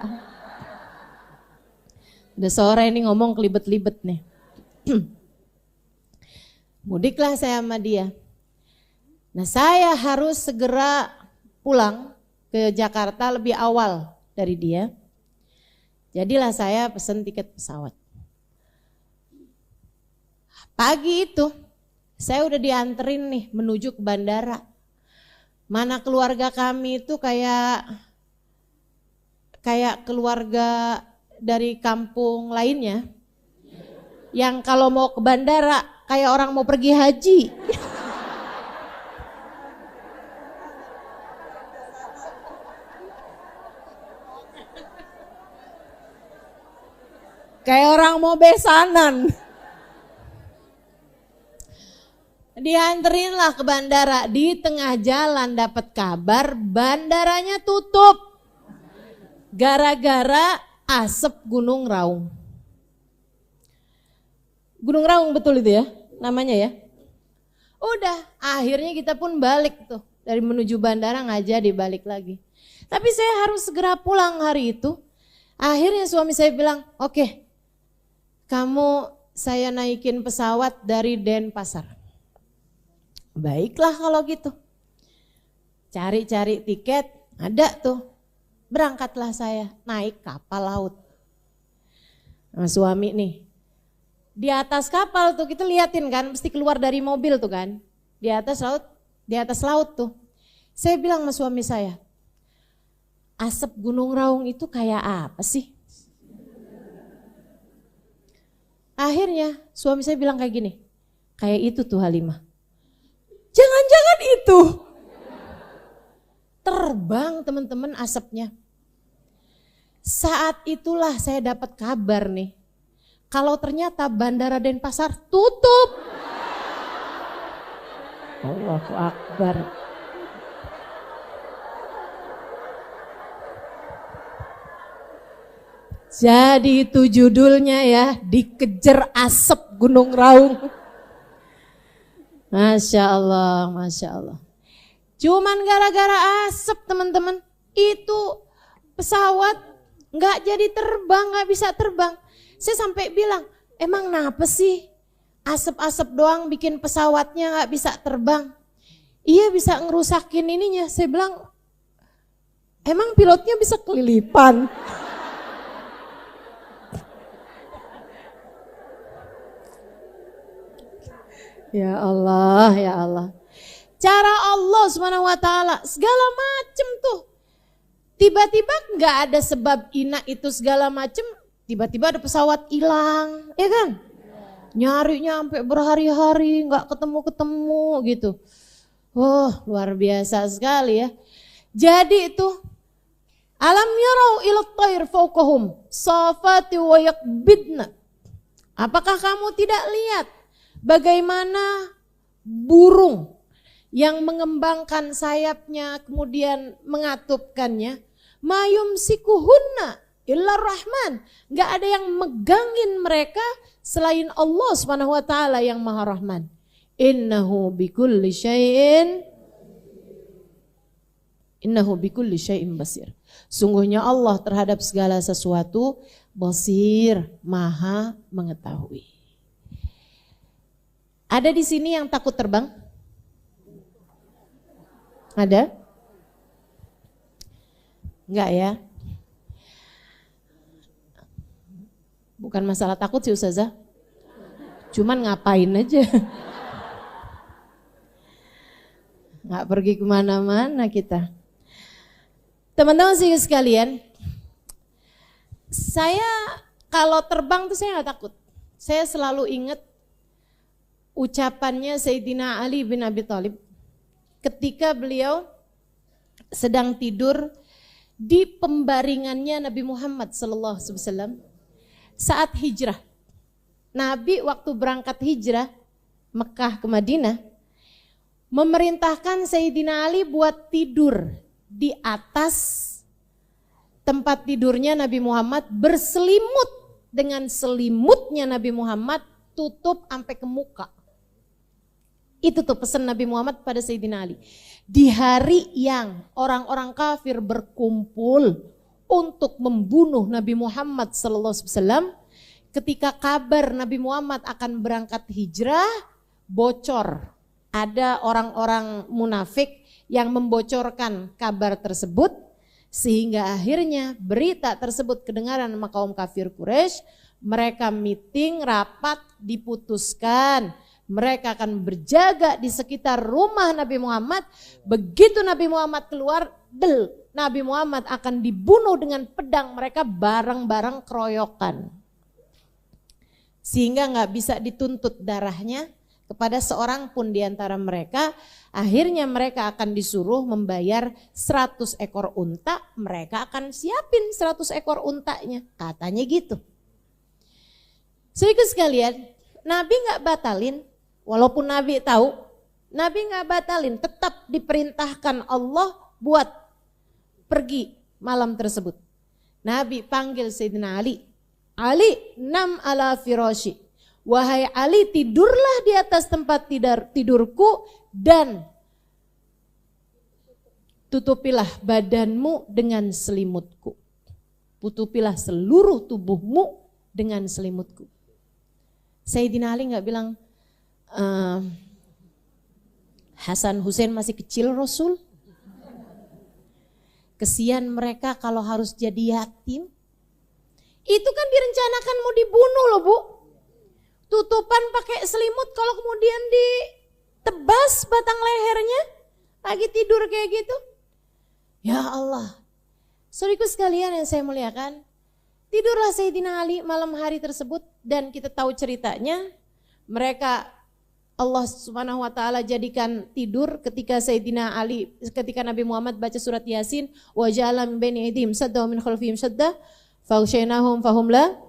Udah sore ini ngomong kelibet-libet nih. Mudiklah saya sama dia. Nah, saya harus segera pulang ke Jakarta lebih awal dari dia. Jadilah saya pesen tiket pesawat. Pagi itu saya udah dianterin nih menuju ke bandara. Mana keluarga kami itu kayak keluarga dari kampung lainnya. Yang kalau mau ke bandara kayak orang mau pergi haji. Kayak orang mau besanan. Dianterin lah ke bandara, di tengah jalan dapat kabar bandaranya tutup. Gara-gara asap Gunung Raung. Gunung Raung betul itu ya namanya ya. Udah akhirnya kita pun balik tuh. Dari menuju bandara nggak jadi balik lagi. Tapi saya harus segera pulang hari itu. Akhirnya suami saya bilang, oke, kamu saya naikin pesawat dari Denpasar. Baiklah kalau gitu. Cari-cari tiket, ada tuh. Berangkatlah saya naik kapal laut. Nah, suami nih. Di atas kapal tuh kita liatin kan, mesti keluar dari mobil tuh kan. Di atas laut tuh. Saya bilang sama suami saya, asap Gunung Raung itu kayak apa sih? Akhirnya suami saya bilang kayak gini, kayak itu tuh Halimah. Jangan-jangan itu. Terbang teman-teman asapnya. Saat itulah saya dapat kabar nih. Kalau ternyata Bandara Denpasar tutup. Allahu Akbar. Jadi itu judulnya ya, dikejar asap Gunung Raung. Masya Allah, Masya Allah. Cuman gara-gara asap teman-teman, itu pesawat gak jadi terbang, gak bisa terbang. Saya sampai bilang, emang kenapa sih asap-asap doang bikin pesawatnya gak bisa terbang? Iya bisa ngerusakin ininya. Saya bilang, emang pilotnya bisa kelilipan? Ya Allah, ya Allah. Cara Allah SWT segala macam tuh. Tiba-tiba nggak ada sebab ina itu segala macem, tiba-tiba ada pesawat hilang, ya kan? Nyarinya sampai berhari-hari nggak ketemu-ketemu gitu. Oh, luar biasa sekali ya. Jadi itu alam yarau ila thair fawqahum safati wa yakbidna. Apakah kamu tidak lihat bagaimana burung yang mengembangkan sayapnya kemudian mengatupkannya? Mayum sikuhunna illa rahman. Gak ada yang megangin mereka selain Allah Subhanahu wa taala yang Maha Rahman. Innahu bikulli syai'in basir. Sungguhnya Allah terhadap segala sesuatu basir, Maha mengetahui. Ada di sini yang takut terbang? Ada? Enggak ya? Bukan masalah takut sih Ustazah. Cuman ngapain aja. Nggak pergi kemana-mana kita. Teman-teman sekalian, saya kalau terbang tuh saya nggak takut. Saya selalu ingat ucapannya Sayyidina Ali bin Abi Thalib ketika beliau sedang tidur di pembaringannya Nabi Muhammad SAW saat hijrah. Nabi waktu berangkat hijrah Mekah ke Madinah memerintahkan Sayyidina Ali buat tidur di atas tempat tidurnya Nabi Muhammad, berselimut dengan selimutnya Nabi Muhammad, tutup sampai ke muka. Itu tuh pesan Nabi Muhammad pada Sayyidina Ali. Di hari yang orang-orang kafir berkumpul untuk membunuh Nabi Muhammad SAW, ketika kabar Nabi Muhammad akan berangkat hijrah bocor. Ada orang-orang munafik yang membocorkan kabar tersebut sehingga akhirnya berita tersebut kedengaran sama kaum kafir Quraisy. Mereka meeting, rapat, diputuskan mereka akan berjaga di sekitar rumah Nabi Muhammad. Begitu Nabi Muhammad keluar, Nabi Muhammad akan dibunuh dengan pedang mereka bareng-bareng keroyokan. Sehingga nggak bisa dituntut darahnya kepada seorang pun di antara mereka. Akhirnya mereka akan disuruh membayar 100 ekor unta. Mereka akan siapin 100 ekor untanya. Katanya gitu. Saudara sekalian, Nabi nggak batalin. Walaupun Nabi tahu, Nabi nggak batalin. Tetap diperintahkan Allah buat pergi malam tersebut. Nabi panggil Sayyidina Ali. Ali, nam ala firashi. Wahai Ali, tidurlah di atas tempat tidurku dan tutupilah badanmu dengan selimutku. Tutupilah seluruh tubuhmu dengan selimutku. Sayyidina Ali nggak bilang, Hasan Hussein masih kecil Rasul. Kesian mereka kalau harus jadi yatim. Itu kan direncanakan mau dibunuh loh Bu. Tutupan pakai selimut, kalau kemudian ditebas batang lehernya lagi tidur kayak gitu. Ya Allah. Saudaraku sekalian yang saya muliakan, tidurlah Sayyidina Ali malam hari tersebut dan kita tahu ceritanya. Mereka Allah Subhanahu wa taala jadikan tidur ketika Sayyidina Ali, ketika Nabi Muhammad baca surat Yasin, wa ja'ala min baini aydihim sadda wa min khalfihim sadda faghshaynahum fahum la.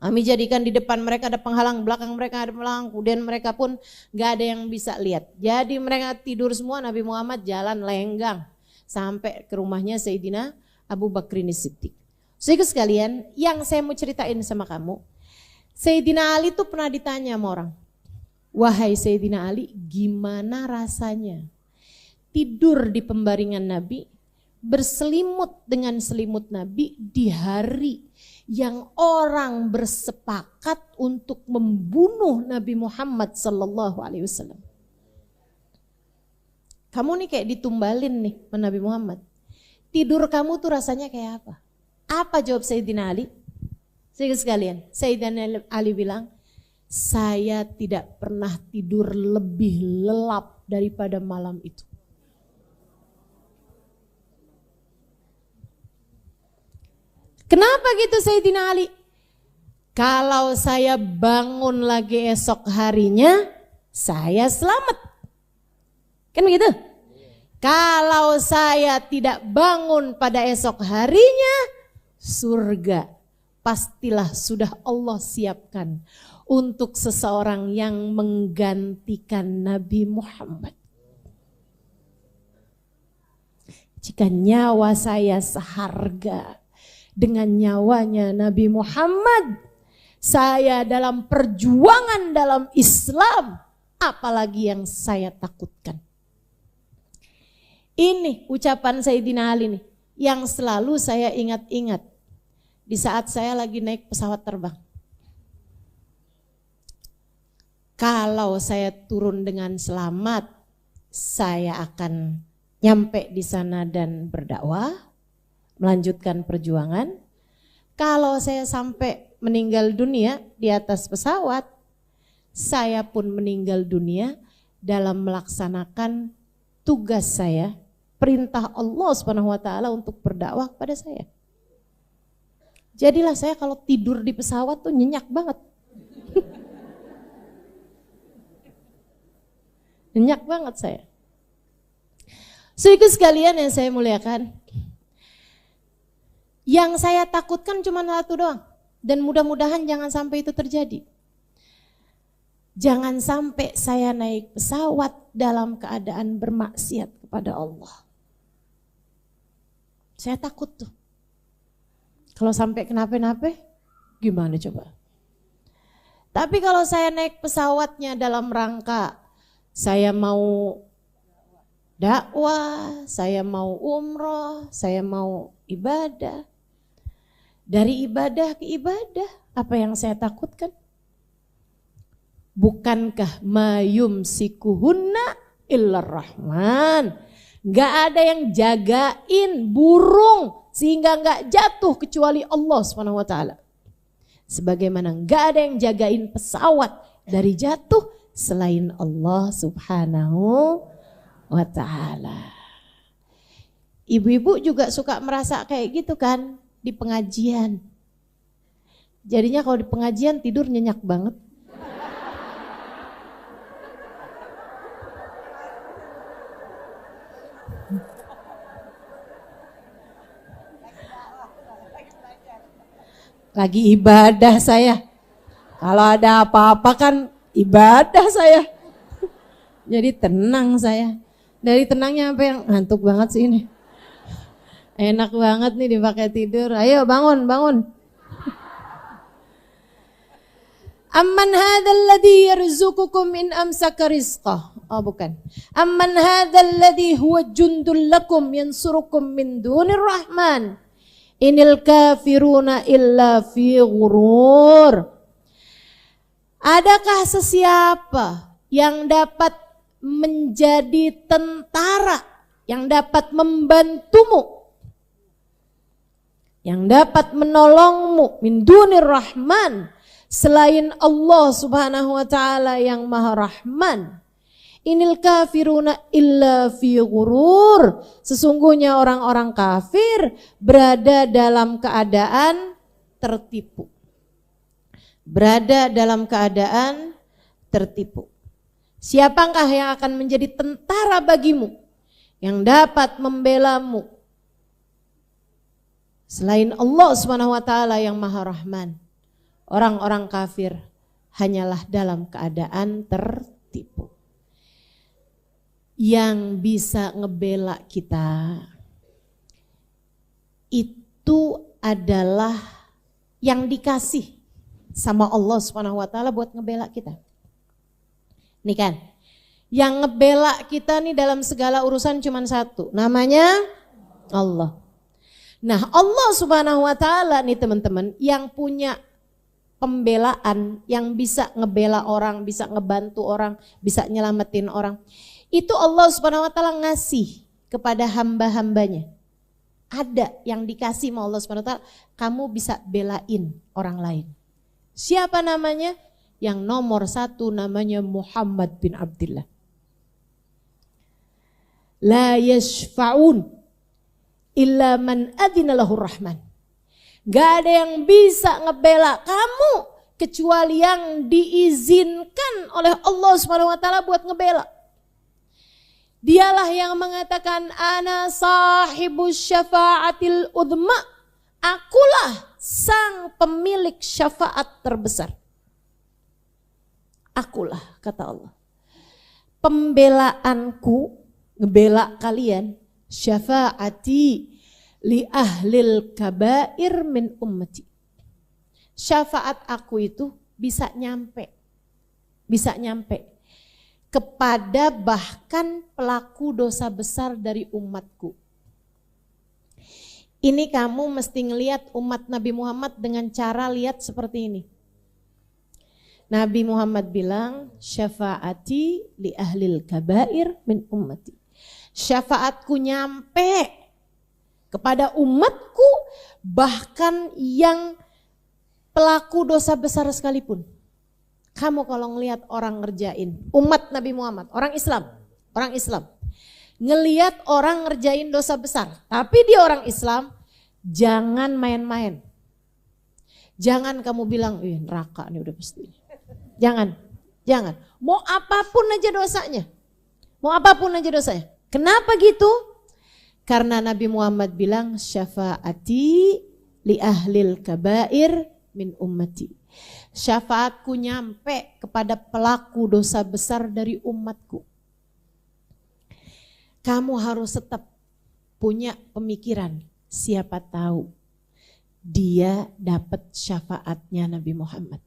Kami jadikan di depan mereka ada penghalang, belakang mereka ada penghalang, kemudian mereka pun gak ada yang bisa lihat. Jadi mereka tidur semua, Nabi Muhammad jalan lenggang sampai ke rumahnya Sayyidina Abu Bakrin Siddiq. Saudara sekalian, yang saya mau ceritain sama kamu, Sayyidina Ali tuh pernah ditanya sama orang, wahai Sayyidina Ali, gimana rasanya tidur di pembaringan Nabi, berselimut dengan selimut Nabi di hari yang orang bersepakat untuk membunuh Nabi Muhammad sallallahu alaihi wasallam. Kamu nih kayak ditumbalin nih sama Nabi Muhammad. Tidur kamu tuh rasanya kayak apa? Apa jawab Sayyidina Ali? Saudara sekalian, Sayyidina Ali bilang, saya tidak pernah tidur lebih lelap daripada malam itu. Kenapa gitu Sayyidina Ali? Kalau saya bangun lagi esok harinya, saya selamat. Kan begitu? Kalau saya tidak bangun pada esok harinya, surga pastilah sudah Allah siapkan untuk seseorang yang menggantikan Nabi Muhammad. Jika nyawa saya seharga dengan nyawanya Nabi Muhammad, saya dalam perjuangan dalam Islam, apalagi yang saya takutkan. Ini ucapan Sayyidina Ali nih, yang selalu saya ingat-ingat di saat saya lagi naik pesawat terbang. Kalau saya turun dengan selamat, saya akan nyampe di sana dan berdakwah, melanjutkan perjuangan. Kalau saya sampai meninggal dunia di atas pesawat, saya pun meninggal dunia dalam melaksanakan tugas saya, perintah Allah SWT untuk berdakwah kepada saya. Jadilah saya kalau tidur di pesawat tuh nyenyak banget. Nyenyak banget saya. Saudaraku sekalian yang saya muliakan, yang saya takutkan cuma satu doang. Dan mudah-mudahan jangan sampai itu terjadi. Jangan sampai saya naik pesawat dalam keadaan bermaksiat kepada Allah. Saya takut tuh. Kalau sampai kenapa-napa, gimana coba? Tapi kalau saya naik pesawatnya dalam rangka saya mau dakwah, saya mau umroh, saya mau ibadah. Dari ibadah ke ibadah, apa yang saya takutkan? Bukankah mayum sikuhunna illar rahman? Gak ada yang jagain burung sehingga gak jatuh kecuali Allah SWT. Sebagaimana gak ada yang jagain pesawat dari jatuh selain Allah Subhanahu wa ta'ala. Ibu-ibu juga suka merasa kayak gitu kan di pengajian. Jadinya kalau di pengajian tidur nyenyak banget. Lagi ibadah saya. Kalau ada apa-apa kan ibadah saya. Jadi tenang saya. Dari tenangnya sampai yang ngantuk banget sih ini. Enak banget nih dipakai tidur. Ayo bangun, bangun. Amman hadzal ladzi yarzuqukum in amsaka rizqah. Oh bukan. Amman hadzal ladzi huwa jundul lakum yansurukum min dunir rahman. Inil kafiruna illa fi ghurur. Adakah sesiapa yang dapat menjadi tentara, yang dapat membantumu, yang dapat menolongmu min dunir rahman, selain Allah Subhanahu wa ta'ala yang maha rahman. Inil kafiruna illa fi ghurur. Sesungguhnya orang-orang kafir berada dalam keadaan tertipu. Berada dalam keadaan tertipu. Siapakah yang akan menjadi tentara bagimu, yang dapat membelamu selain Allah Subhanahu wa ta'ala yang maha rahman? Orang-orang kafir hanyalah dalam keadaan tertipu. Yang bisa ngebela kita itu adalah yang dikasih sama Allah Subhanahu wa ta'ala buat ngebela kita. Nih kan, yang ngebela kita nih dalam segala urusan cuma satu, namanya Allah. Nah Allah Subhanahu wa ta'ala nih teman-teman yang punya pembelaan, yang bisa ngebela orang, bisa ngebantu orang, bisa nyelamatin orang. Itu Allah Subhanahu wa ta'ala ngasih kepada hamba-hambanya. Ada yang dikasih sama Allah Subhanahu wa ta'ala, kamu bisa belain orang lain. Siapa namanya? Yang nomor satu namanya Muhammad bin Abdullah. La yashfa'un illa man adina lahur rahman. Gak ada yang bisa ngebela kamu kecuali yang diizinkan oleh Allah Subhanahu wa taala buat ngebela. Dialah yang mengatakan ana sahibus syafaatil udhma. Akulah sang pemilik syafaat terbesar. Akulah, kata Allah. Pembelaanku, ngebela kalian, syafaati li ahlil kabair min ummati. Syafaat aku itu bisa nyampe kepada bahkan pelaku dosa besar dari umatku. Ini kamu mesti ngelihat umat Nabi Muhammad dengan cara lihat seperti ini. Nabi Muhammad bilang, syafaati li ahlil kabair min ummati. Syafaatku nyampe kepada umatku bahkan yang pelaku dosa besar sekalipun. Kamu kalau ngelihat orang ngerjain, umat Nabi Muhammad, orang Islam, ngelihat orang ngerjain dosa besar, tapi dia orang Islam, jangan main-main. Jangan kamu bilang, neraka nih udah pasti. Jangan. Mau apapun aja dosanya. Kenapa gitu? Karena Nabi Muhammad bilang, syafaati li ahlil kabair min ummati. Syafaatku nyampe kepada pelaku dosa besar dari umatku. Kamu harus tetap punya pemikiran, siapa tahu dia dapat syafaatnya Nabi Muhammad.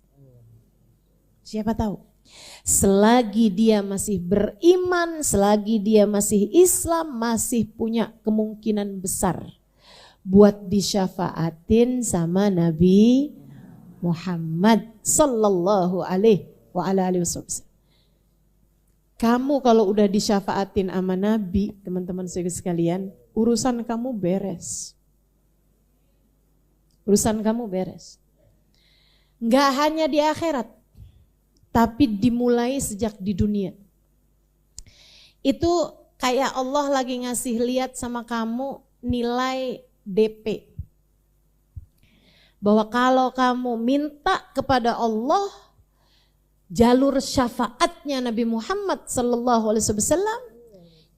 Siapa tahu. Selagi dia masih beriman, selagi dia masih Islam, masih punya kemungkinan besar buat disyafaatin sama Nabi Muhammad sallallahu alaihi wa ala alihi wasallam. Kamu kalau udah disyafaatin sama Nabi, teman-teman sekalian, urusan kamu beres. Enggak hanya di akhirat, tapi dimulai sejak di dunia. Itu kayak Allah lagi ngasih lihat sama kamu nilai DP. Bahwa kalau kamu minta kepada Allah jalur syafaatnya Nabi Muhammad sallallahu alaihi wasallam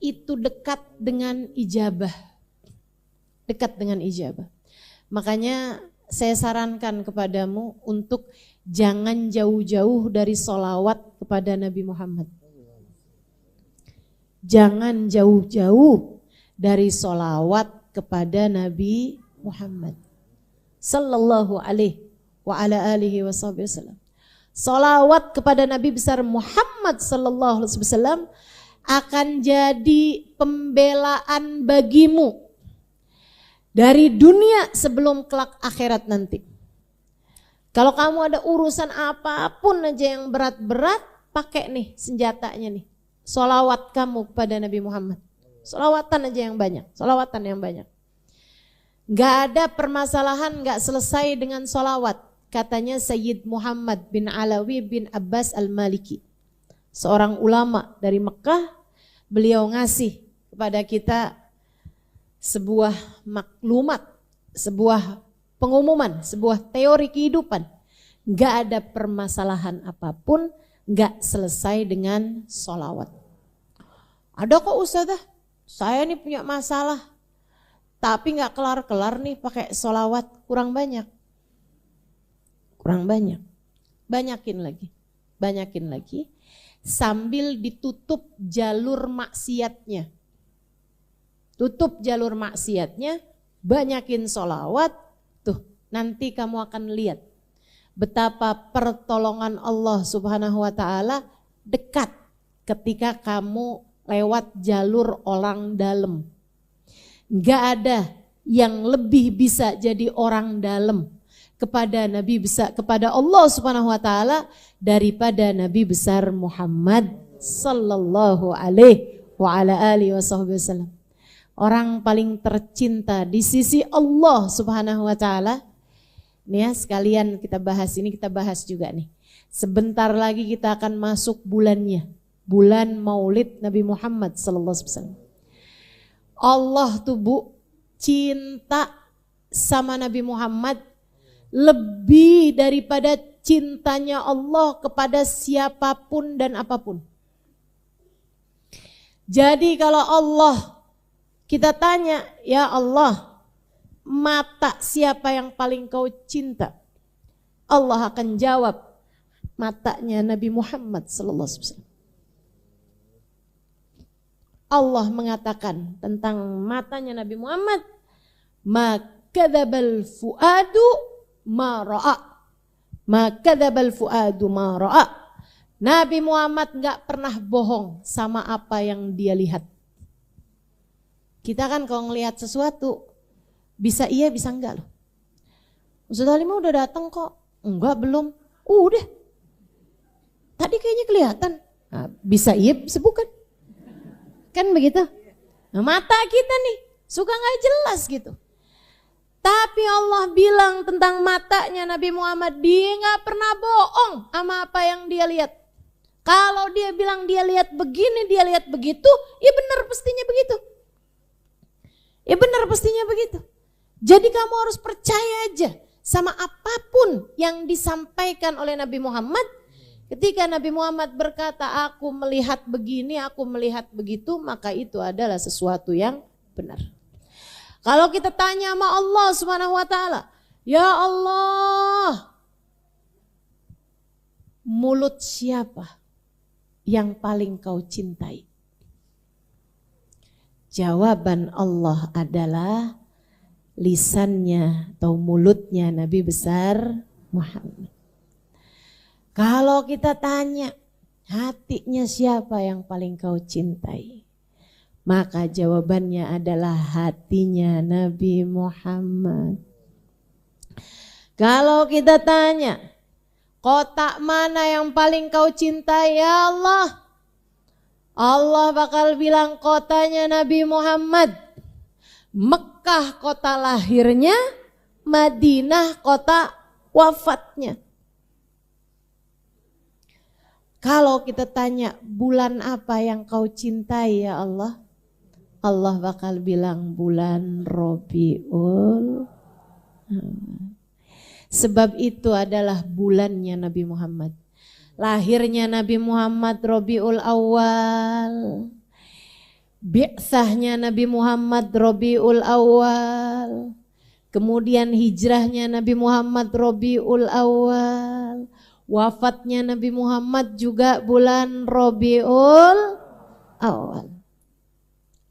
itu dekat dengan ijabah. Makanya saya sarankan kepadamu untuk jangan jauh-jauh dari sholawat kepada Nabi Muhammad. Jangan jauh-jauh dari sholawat kepada Nabi Muhammad sallallahu alaihi wa ala alihi wasallam. Salawat kepada Nabi besar Muhammad sallallahu alaihi wasallam akan jadi pembelaan bagimu dari dunia sebelum kelak akhirat nanti. Kalau kamu ada urusan apapun aja yang berat-berat, pakai nih senjatanya nih. Salawat kamu kepada Nabi Muhammad. Salawatan aja yang banyak, Gak ada permasalahan gak selesai dengan salawat. Katanya Sayyid Muhammad bin Alawi bin Abbas al-Maliki. Seorang ulama dari Mekah, beliau ngasih kepada kita sebuah maklumat, sebuah pengumuman, sebuah teori kehidupan. Gak ada permasalahan apapun gak selesai dengan salawat. Ada kok Ustazah, saya nih punya masalah. Tapi gak kelar-kelar nih pakai sholawat, kurang banyak. Banyakin lagi. Sambil ditutup jalur maksiatnya. Banyakin sholawat. Tuh nanti kamu akan lihat betapa pertolongan Allah Subhanahu wa ta'ala dekat ketika kamu lewat jalur orang dalam. Gak ada yang lebih bisa jadi orang dalam kepada Nabi besar, kepada Allah Subhanahu wa taala daripada Nabi besar Muhammad sallallahu alaihi wa ala alihi wasallam. Orang paling tercinta di sisi Allah Subhanahu wa taala. Nih ya, sekalian kita bahas juga nih. Sebentar lagi kita akan masuk bulannya, bulan Maulid Nabi Muhammad sallallahu alaihi wasallam. Allah tuh Bu cinta sama Nabi Muhammad lebih daripada cintanya Allah kepada siapapun dan apapun. Jadi kalau Allah kita tanya, ya Allah, mata siapa yang paling kau cinta? Allah akan jawab, matanya Nabi Muhammad sallallahu alaihi wasallam. Allah mengatakan tentang matanya Nabi Muhammad, ma kadzabal fuadu ma ra'a. Ma kadzabal fuadu ma ra'a. Nabi Muhammad enggak pernah bohong sama apa yang dia lihat. Kita kan kalau ngelihat sesuatu bisa iya bisa enggak loh. Ustaz Halimah udah datang kok. Enggak belum. Udah. Tadi kayaknya kelihatan. Nah, bisa iya bisa bukan. Kan begitu. Nah, mata kita nih suka enggak jelas gitu. Tapi Allah bilang tentang matanya Nabi Muhammad, dia enggak pernah bohong sama apa yang dia lihat. Kalau dia bilang dia lihat begini, dia lihat begitu, ya benar pastinya begitu. Ya benar pastinya begitu. Jadi kamu harus percaya aja sama apapun yang disampaikan oleh Nabi Muhammad. Ketika Nabi Muhammad berkata, aku melihat begini, aku melihat begitu, maka itu adalah sesuatu yang benar. Kalau kita tanya sama Allah Subhanahu wa taala, ya Allah, mulut siapa yang paling kau cintai? Jawaban Allah adalah lisannya atau mulutnya Nabi besar Muhammad. Kalau kita tanya hatinya siapa yang paling kau cintai, maka jawabannya adalah hatinya Nabi Muhammad. Kalau kita tanya kota mana yang paling kau cintai ya Allah, Allah bakal bilang kotanya Nabi Muhammad. Mekah kota lahirnya, Madinah kota wafatnya. Kalau kita tanya bulan apa yang kau cintai ya Allah, Allah bakal bilang bulan Rabiul. Sebab itu adalah bulannya Nabi Muhammad. Lahirnya Nabi Muhammad Rabiul Awal. Bi'tsahnya Nabi Muhammad Rabiul Awal. Kemudian hijrahnya Nabi Muhammad Rabiul Awal. Wafatnya Nabi Muhammad juga bulan Rabiul Awal.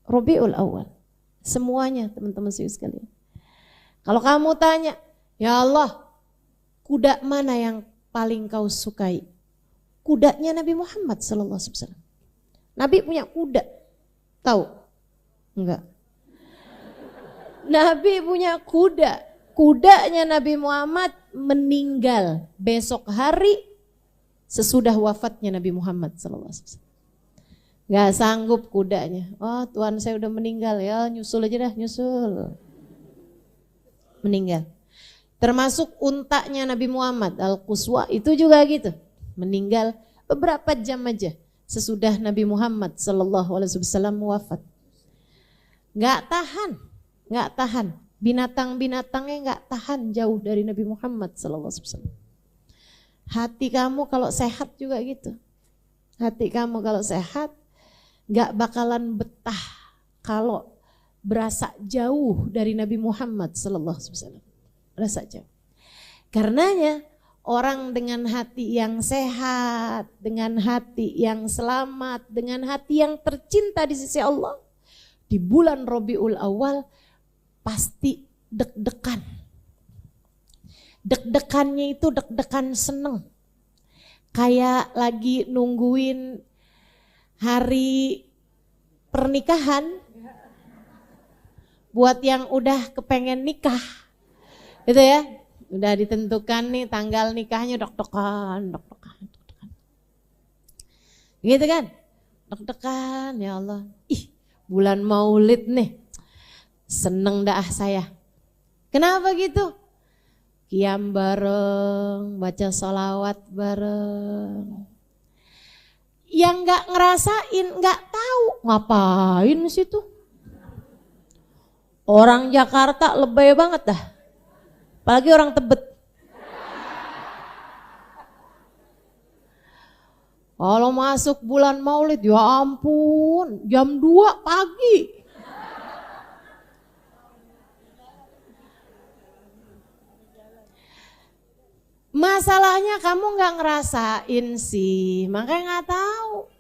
Rabiul Awal. Semuanya teman-teman sekalian. Kalau kamu tanya, ya Allah, kuda mana yang paling kau sukai? Kudanya Nabi Muhammad sallallahu alaihi wasallam. Nabi punya kuda. Tahu? Enggak. Nabi punya kuda. Kudanya Nabi Muhammad meninggal besok hari sesudah wafatnya Nabi Muhammad sallallahu alaihi wasallam. Enggak sanggup kudanya. Oh, Tuhan saya udah meninggal ya, nyusul aja dah, nyusul. Meninggal. Termasuk untanya Nabi Muhammad Al-Quswa itu juga gitu. Meninggal beberapa jam aja sesudah Nabi Muhammad sallallahu alaihi wasallam wafat. Enggak tahan. Binatang-binatangnya enggak tahan jauh dari Nabi Muhammad sallallahu alaihi wasallam. Hati kamu kalau sehat juga gitu. Hati kamu kalau sehat enggak bakalan betah kalau berasa jauh dari Nabi Muhammad sallallahu alaihi wasallam. Berasa jauh. Karenanya orang dengan hati yang sehat, dengan hati yang selamat, dengan hati yang tercinta di sisi Allah, di bulan Rabiul Awal pasti deg-degan. Deg-degannya itu deg-degan seneng. Kayak lagi nungguin hari pernikahan buat yang udah kepengen nikah. Gitu ya. Udah ditentukan nih tanggal nikahnya deg-degan. Gitu kan? Deg-degan ya Allah. Ih, bulan Maulid nih. Seneng dah saya. Kenapa gitu? Qiyam bareng, baca sholawat bareng. Yang gak ngerasain, gak tahu ngapain situ. Orang Jakarta lebay banget dah. Apalagi orang Tebet. Kalau masuk bulan Maulid, ya ampun, jam 2 pagi. Masalahnya kamu nggak ngerasain sih, makanya nggak tahu.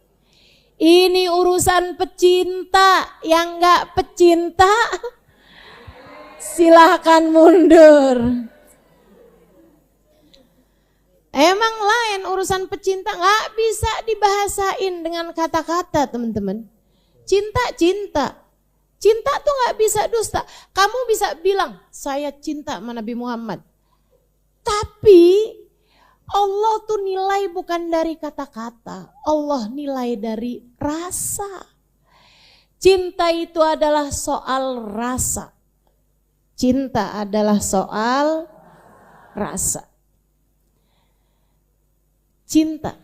Ini urusan pecinta, yang nggak pecinta silahkan mundur. Emang lain urusan pecinta, nggak bisa dibahasain dengan kata-kata, teman-teman. Cinta, cinta. Cinta tuh nggak bisa dusta. Kamu bisa bilang, saya cinta sama Nabi Muhammad. Tapi Allah tuh nilai bukan dari kata-kata. Allah nilai dari rasa. Cinta itu adalah soal rasa. Cinta adalah soal rasa. Cinta.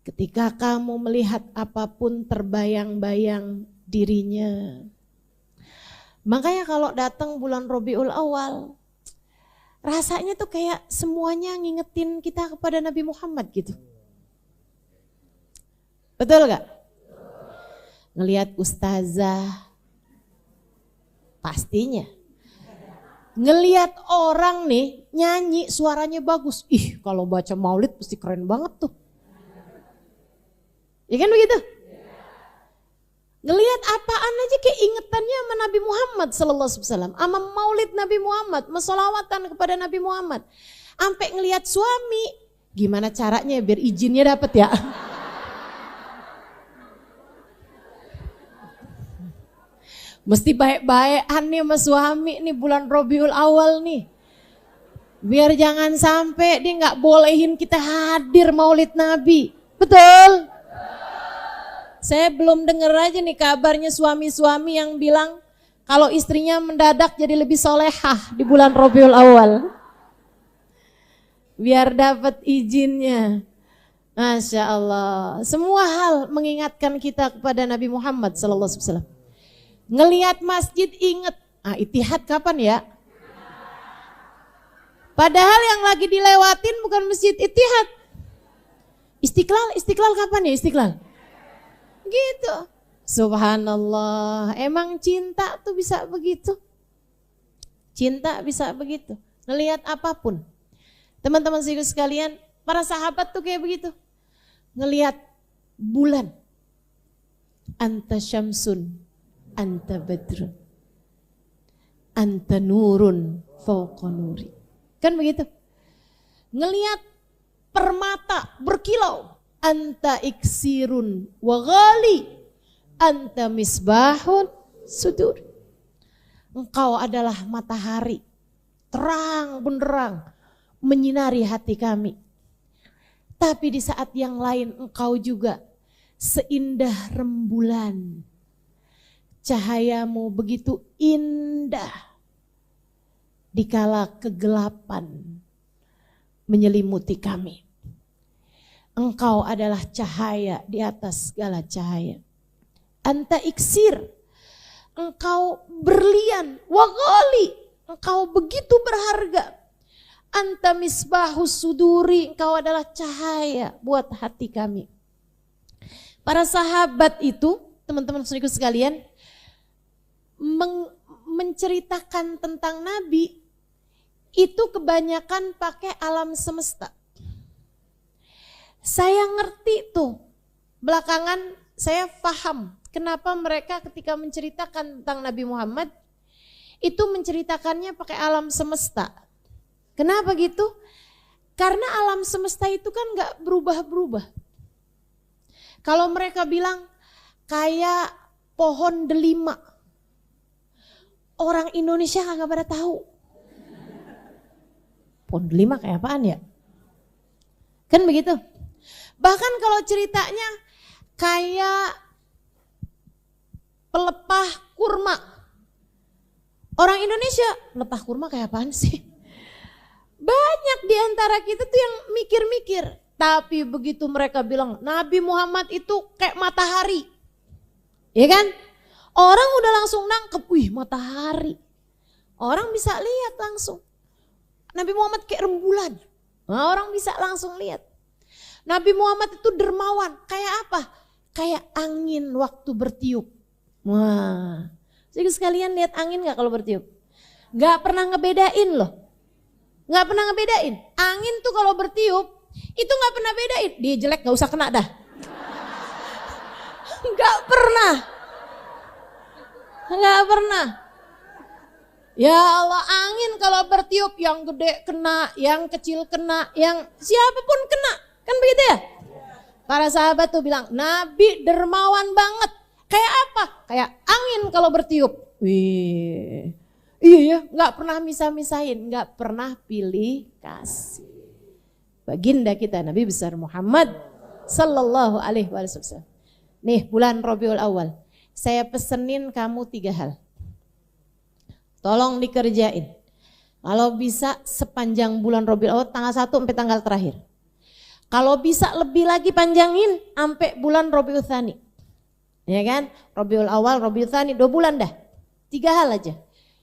Ketika kamu melihat apapun terbayang-bayang dirinya. Makanya kalau datang bulan Rabiul Awal, rasanya tuh kayak semuanya ngingetin kita kepada Nabi Muhammad gitu. Betul gak? Ngelihat ustazah, pastinya. Ngelihat orang nih nyanyi suaranya bagus. Ih, kalau baca maulid pasti keren banget tuh. Ya kan begitu? Ngelihat apaan aja kayak ingetannya sama Nabi Muhammad sallallahu alaihi wasallam, sama maulid Nabi Muhammad, selawatan kepada Nabi Muhammad. Sampai ngelihat suami, gimana caranya biar izinnya dapat ya? Mesti baik-baikan nih sama suami nih bulan Rabiul Awal nih. Biar jangan sampai dia nggak bolehin kita hadir maulid Nabi. Betul? Saya belum dengar aja nih kabarnya suami-suami yang bilang kalau istrinya mendadak jadi lebih solehah di bulan Rabiul Awal. Biar dapat izinnya. Masya Allah. Semua hal mengingatkan kita kepada Nabi Muhammad sallallahu alaihi wasallam. Ngelihat masjid inget, Itihad kapan ya? Padahal yang lagi dilewatin bukan masjid Itihad. Istiqlal kapan ya Istiqlal? Gitu. Subhanallah, emang cinta tuh bisa begitu. Cinta bisa begitu. Ngelihat apapun. Teman-teman sekalian, para sahabat tuh kayak begitu. Ngelihat bulan. Anta syamsun. Anta badrun, anta nurun fauqa nuri. Kan begitu. Ngelihat permata berkilau, anta iksirun wa ghali, anta misbahun sudur. Engkau adalah matahari, terang benderang menyinari hati kami. Tapi di saat yang lain engkau juga seindah rembulan. Cahayamu begitu indah dikala kegelapan menyelimuti kami. Engkau adalah cahaya di atas segala cahaya. Anta iksir, engkau berlian, waghali, engkau begitu berharga. Anta misbahus suduri, engkau adalah cahaya buat hati kami. Para sahabat itu, teman-teman saudaraku sekalian, menceritakan tentang Nabi itu kebanyakan pakai alam semesta. Saya ngerti tuh, belakangan saya paham kenapa mereka ketika menceritakan tentang Nabi Muhammad itu menceritakannya pakai alam semesta. Kenapa gitu? Karena alam semesta itu kan gak berubah-berubah. Kalau mereka bilang kayak pohon delima, orang Indonesia kagak pada tahu. Pohon delima kayak apaan ya? Kan begitu. Bahkan kalau ceritanya kayak pelepah kurma. Orang Indonesia, pelepah kurma kayak apaan sih? Banyak di antara kita tuh yang mikir-mikir. Tapi begitu mereka bilang Nabi Muhammad itu kayak matahari. Ya kan? Orang udah langsung nangkep, wih matahari. Orang bisa lihat langsung. Nabi Muhammad kayak rembulan. Nah, orang bisa langsung lihat. Nabi Muhammad itu dermawan. Kayak apa? Kayak angin waktu bertiup. Wah, jadi sekalian lihat angin gak kalau bertiup? Gak pernah ngebedain loh. Gak pernah ngebedain. Angin tuh kalau bertiup, itu gak pernah bedain. Dia jelek gak usah kena dah. Gak pernah. Gak pernah. Ya Allah, angin kalau bertiup yang gede kena, yang kecil kena, yang siapapun kena. Kan begitu ya? Para sahabat tuh bilang, Nabi dermawan banget. Kayak apa? Kayak angin kalau bertiup. Wih, iya ya, gak pernah misah-misahin, gak pernah pilih kasih. Baginda kita Nabi besar Muhammad sallallahu alaihi wasallam. Nih bulan Rabiul Awal, saya pesenin kamu 3 hal. Tolong dikerjain. Kalau bisa sepanjang bulan Rabiul Awal tanggal 1 sampai tanggal terakhir. Kalau bisa lebih lagi panjangin sampai bulan Rabiul Tsani. Ya kan? Rabiul Awal, Rabiul Tsani 2 bulan dah. 3 hal aja.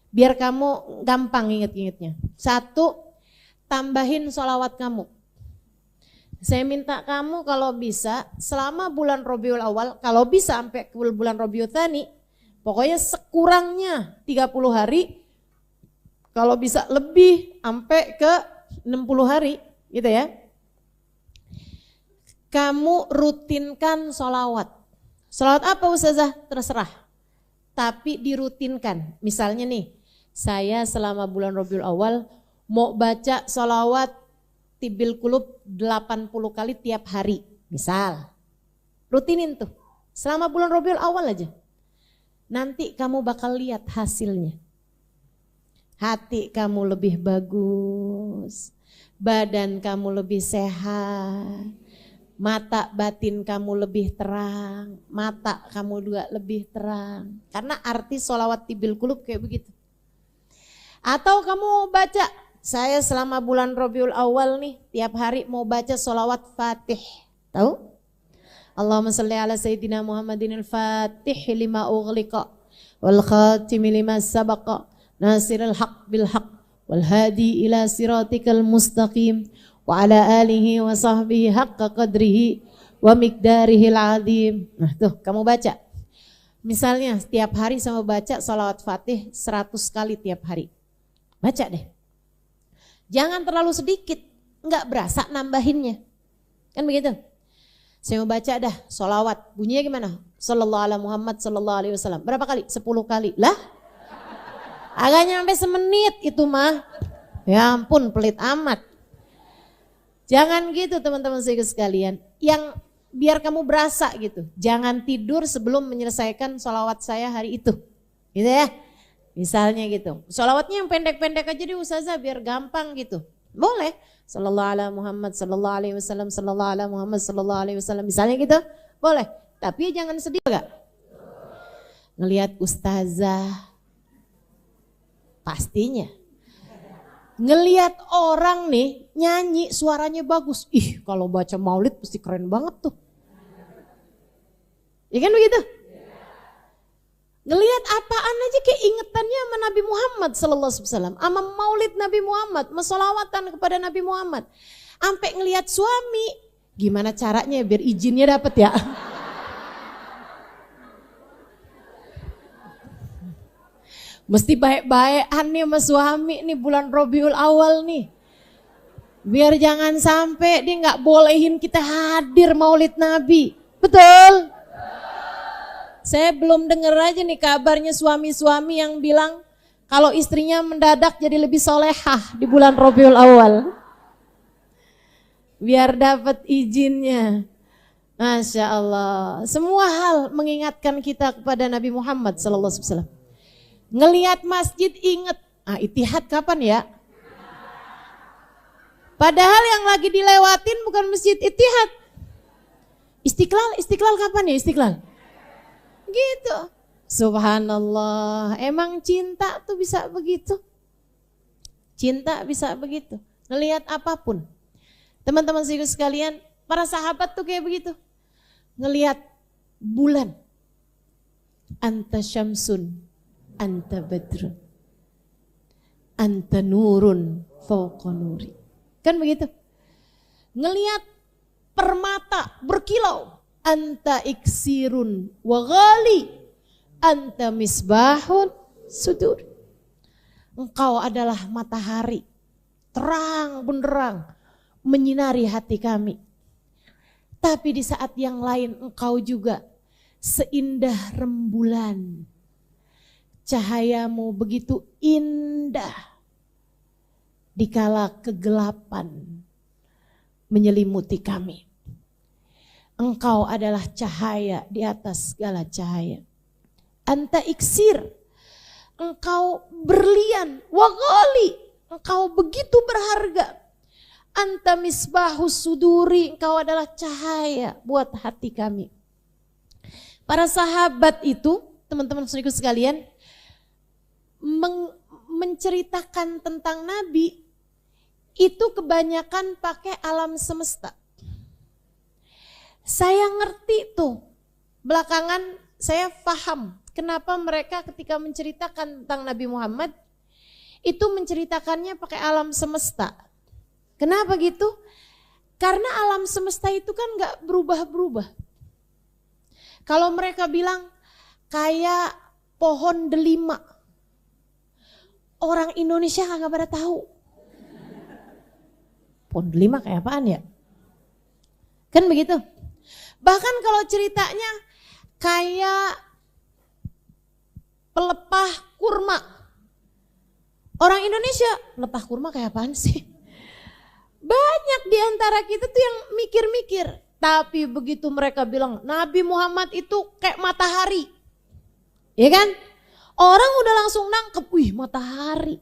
Biar kamu gampang inget-ingetnya. 1, tambahin sholawat kamu. Saya minta kamu kalau bisa selama bulan Rabiul Awal, kalau bisa sampai ke bulan Rabiul Tsani, pokoknya sekurangnya 30 hari, kalau bisa lebih sampai ke 60 hari gitu ya. Kamu rutinkan sholawat. Sholawat apa Ustazah? Terserah. Tapi dirutinkan. Misalnya nih, saya selama bulan Rabiul Awal mau baca sholawat Tibil Qulub 80 kali tiap hari. Misal. Rutinin tuh. Selama bulan Rabiul Awal aja. Nanti kamu bakal lihat hasilnya. Hati kamu lebih bagus. Badan kamu lebih sehat. Mata batin kamu lebih terang. Mata kamu juga lebih terang. Karena arti sholawat Tibil Qulub kayak begitu. Atau kamu baca, saya selama bulan Rabiul Awal nih, tiap hari mau baca sholawat Fatih. Tahu? Allahumma salli ala Sayyidina Muhammadin al-Fatih lima ughliqa wal khatimi lima sabaqa nasiril haq bil haq wal hadi ila siratikal mustaqim wa ala alihi wa sahbihi haqqa qadrihi wa miqdarihil azim. Nah tuh kamu baca. Misalnya setiap hari sama baca sholawat Fatih 100 kali tiap hari. Baca deh. Jangan terlalu sedikit, enggak berasa nambahinnya. Kan begitu? Saya mau baca dah sholawat, bunyinya gimana? Sallallahu ala Muhammad sallallahu alaihi wasallam. Berapa kali? 10 kali. Lah? Agak nyampe semenit itu mah. Ya ampun, pelit amat. Jangan gitu teman-teman sekalian. Yang biar kamu berasa gitu. Jangan tidur sebelum menyelesaikan sholawat saya hari itu. Gitu ya. Misalnya gitu. Sholawatnya yang pendek-pendek aja di Ustazah biar gampang gitu. Boleh. Sallallahu ala Muhammad sallallahu alaihi wasallam, sallallahu ala Muhammad sallallahu alaihi wasallam. Misalnya gitu. Boleh. Tapi jangan sedih enggak? Ngelihat Ustazah. Pastinya. Ngelihat orang nih nyanyi suaranya bagus. Ih, kalau baca Maulid pasti keren banget tuh. Ya kan begitu? Ngelihat apaan aja kayak ingetannya sama Nabi Muhammad sallallahu alaihi wasallam, sama Maulid Nabi Muhammad, selawatan kepada Nabi Muhammad. Sampai ngelihat suami, gimana caranya biar izinnya dapat ya? Mesti baik-baikan nih sama suami nih bulan Rabiul Awal nih. Biar jangan sampai dia nggak bolehin kita hadir Maulid Nabi. Betul? Saya belum dengar aja nih kabarnya suami-suami yang bilang kalau istrinya mendadak jadi lebih solehah di bulan Rabiul Awal. Biar dapat izinnya. Masya Allah. Semua hal mengingatkan kita kepada Nabi Muhammad sallallahu alaihi wasallam. Ngelihat masjid inget, Itihad kapan ya? Padahal yang lagi dilewatin bukan masjid Itihad. Istiqlal kapan ya Istiqlal? Gitu. Subhanallah, emang cinta tuh bisa begitu. Cinta bisa begitu. Ngelihat apapun. Teman-teman sekalian, para sahabat tuh kayak begitu. Ngelihat bulan. Anta syamsun, anta badrun, anta nurun fauqa nuri. Kan begitu. Ngelihat permata berkilau. Anta iksirun wa ghali, anta misbahun sudur. Engkau adalah matahari, terang benderang, menyinari hati kami. Tapi di saat yang lain engkau juga seindah rembulan. Cahayamu begitu indah dikala kegelapan menyelimuti kami. Engkau adalah cahaya di atas segala cahaya. Anta iksir, engkau berlian, waghali, engkau begitu berharga. Anta misbahus suduri, engkau adalah cahaya buat hati kami. Para sahabat itu, teman-teman saudaraku sekalian, menceritakan tentang Nabi itu kebanyakan pakai alam semesta. Saya ngerti tuh, belakangan saya paham kenapa mereka ketika menceritakan tentang Nabi Muhammad itu menceritakannya pakai alam semesta. Kenapa gitu? Karena alam semesta itu kan gak berubah-berubah. Kalau mereka bilang kayak pohon delima, orang Indonesia gak pada tahu. Pohon delima kayak apaan ya? Kan begitu? Bahkan kalau ceritanya kayak pelepah kurma. Orang Indonesia, pelepah kurma kayak apaan sih? Banyak di antara kita tuh yang mikir-mikir. Tapi begitu mereka bilang Nabi Muhammad itu kayak matahari. Ya kan? Orang udah langsung nangkep, wih matahari.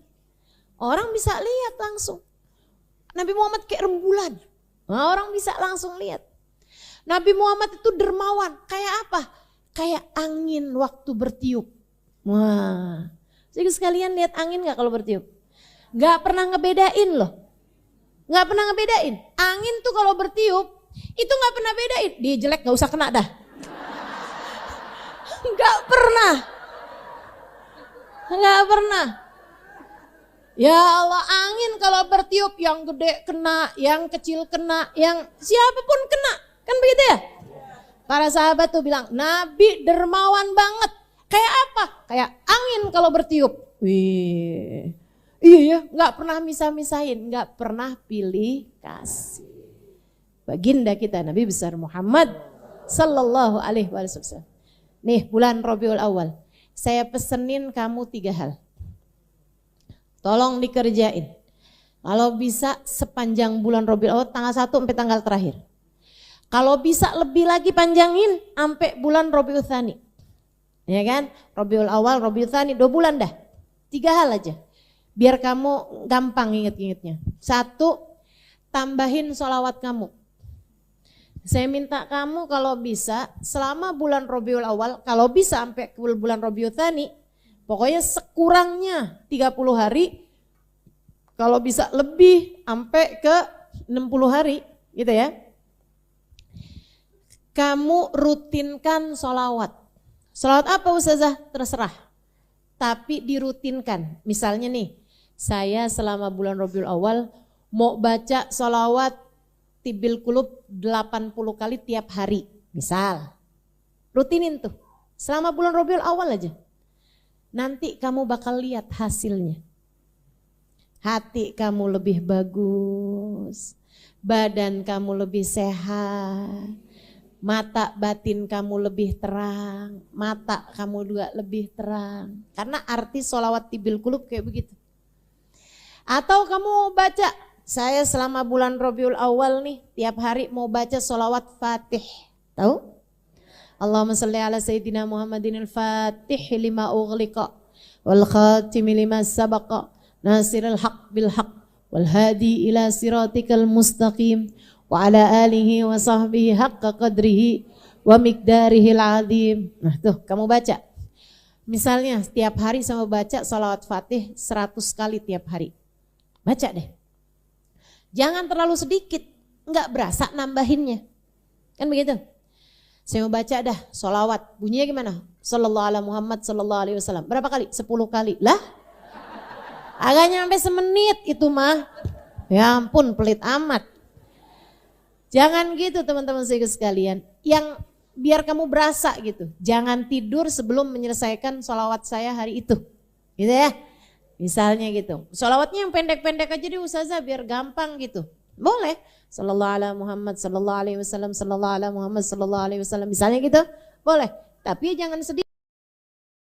Orang bisa lihat langsung. Nabi Muhammad kayak rembulan. Nah, orang bisa langsung lihat. Nabi Muhammad itu dermawan. Kayak apa? Kayak angin waktu bertiup. Wah. Jadi sekalian lihat angin gak kalau bertiup? Gak pernah ngebedain loh. Gak pernah ngebedain. Angin tuh kalau bertiup, itu gak pernah bedain. Dia jelek gak usah kena dah. Gak pernah. Gak pernah. Ya Allah, angin kalau bertiup yang gede kena, yang kecil kena, yang siapapun kena. Kan begitu ya? Para sahabat tuh bilang, Nabi dermawan banget. Kayak apa? Kayak angin kalau bertiup. Wih, iya ya, gak pernah misah-misahin, gak pernah pilih kasih. Baginda kita Nabi besar Muhammad sallallahu alaihi wasallam. Nih bulan Rabiul Awal, saya pesenin kamu 3 hal. Tolong dikerjain. Kalau bisa sepanjang bulan Rabiul Awal tanggal 1 sampai tanggal terakhir. Kalau bisa lebih lagi panjangin sampai bulan Rabiul Tsani. Ya kan? Rabiul Awal, Rabiul Tsani 2 bulan dah. 3 hal aja. Biar kamu gampang inget-ingetnya. 1, tambahin sholawat kamu. Saya minta kamu kalau bisa selama bulan Rabiul Awal, kalau bisa sampai ke bulan Rabiul Tsani, pokoknya sekurangnya 30 hari, kalau bisa lebih sampai ke 60 hari gitu ya. Kamu rutinkan sholawat. Sholawat apa Ustazah? Terserah. Tapi dirutinkan. Misalnya nih, saya selama bulan Rabiul Awal mau baca sholawat Tibil Qulub 80 kali tiap hari. Misal. Rutinin tuh. Selama bulan Rabiul Awal aja. Nanti kamu bakal lihat hasilnya. Hati kamu lebih bagus. Badan kamu lebih sehat. Mata batin kamu lebih terang, mata kamu juga lebih terang. Karena arti sholawat Tibil Qulub kayak begitu. Atau kamu baca, saya selama bulan Rabiul Awal nih, tiap hari mau baca sholawat Fatih. Tahu? Allahumma salli ala Sayyidina Muhammadin al-Fatih lima ughliqa, wal khatimi lima sabaqa, nasiril haq bil haq, wal hadi ila siratikal mustaqim. Wa ala alihi wa sahbihi haqqa qadrihi wa miqdarihil azim. Nah tuh kamu baca. Misalnya setiap hari sama baca sholawat Fatih 100 kali tiap hari. Baca deh. Jangan terlalu sedikit, enggak berasa nambahinnya. Kan begitu? Saya mau baca dah sholawat. Bunyinya gimana? Sallallahu ala Muhammad sallallahu alaihi wasallam. Berapa kali? 10 kali. Lah? Agak nyampe semenit itu mah. Ya ampun pelit amat. Jangan gitu teman-teman sekalian. Yang biar kamu berasa gitu. Jangan tidur sebelum menyelesaikan sholawat saya hari itu. Gitu ya. Misalnya gitu. Sholawatnya yang pendek-pendek aja deh ustazah biar gampang gitu. Boleh. Sallallahu ala Muhammad, sallallahu alaihi wasallam, sallallahu ala Muhammad, sallallahu alaihi wasallam. Misalnya gitu. Boleh. Tapi jangan sedih.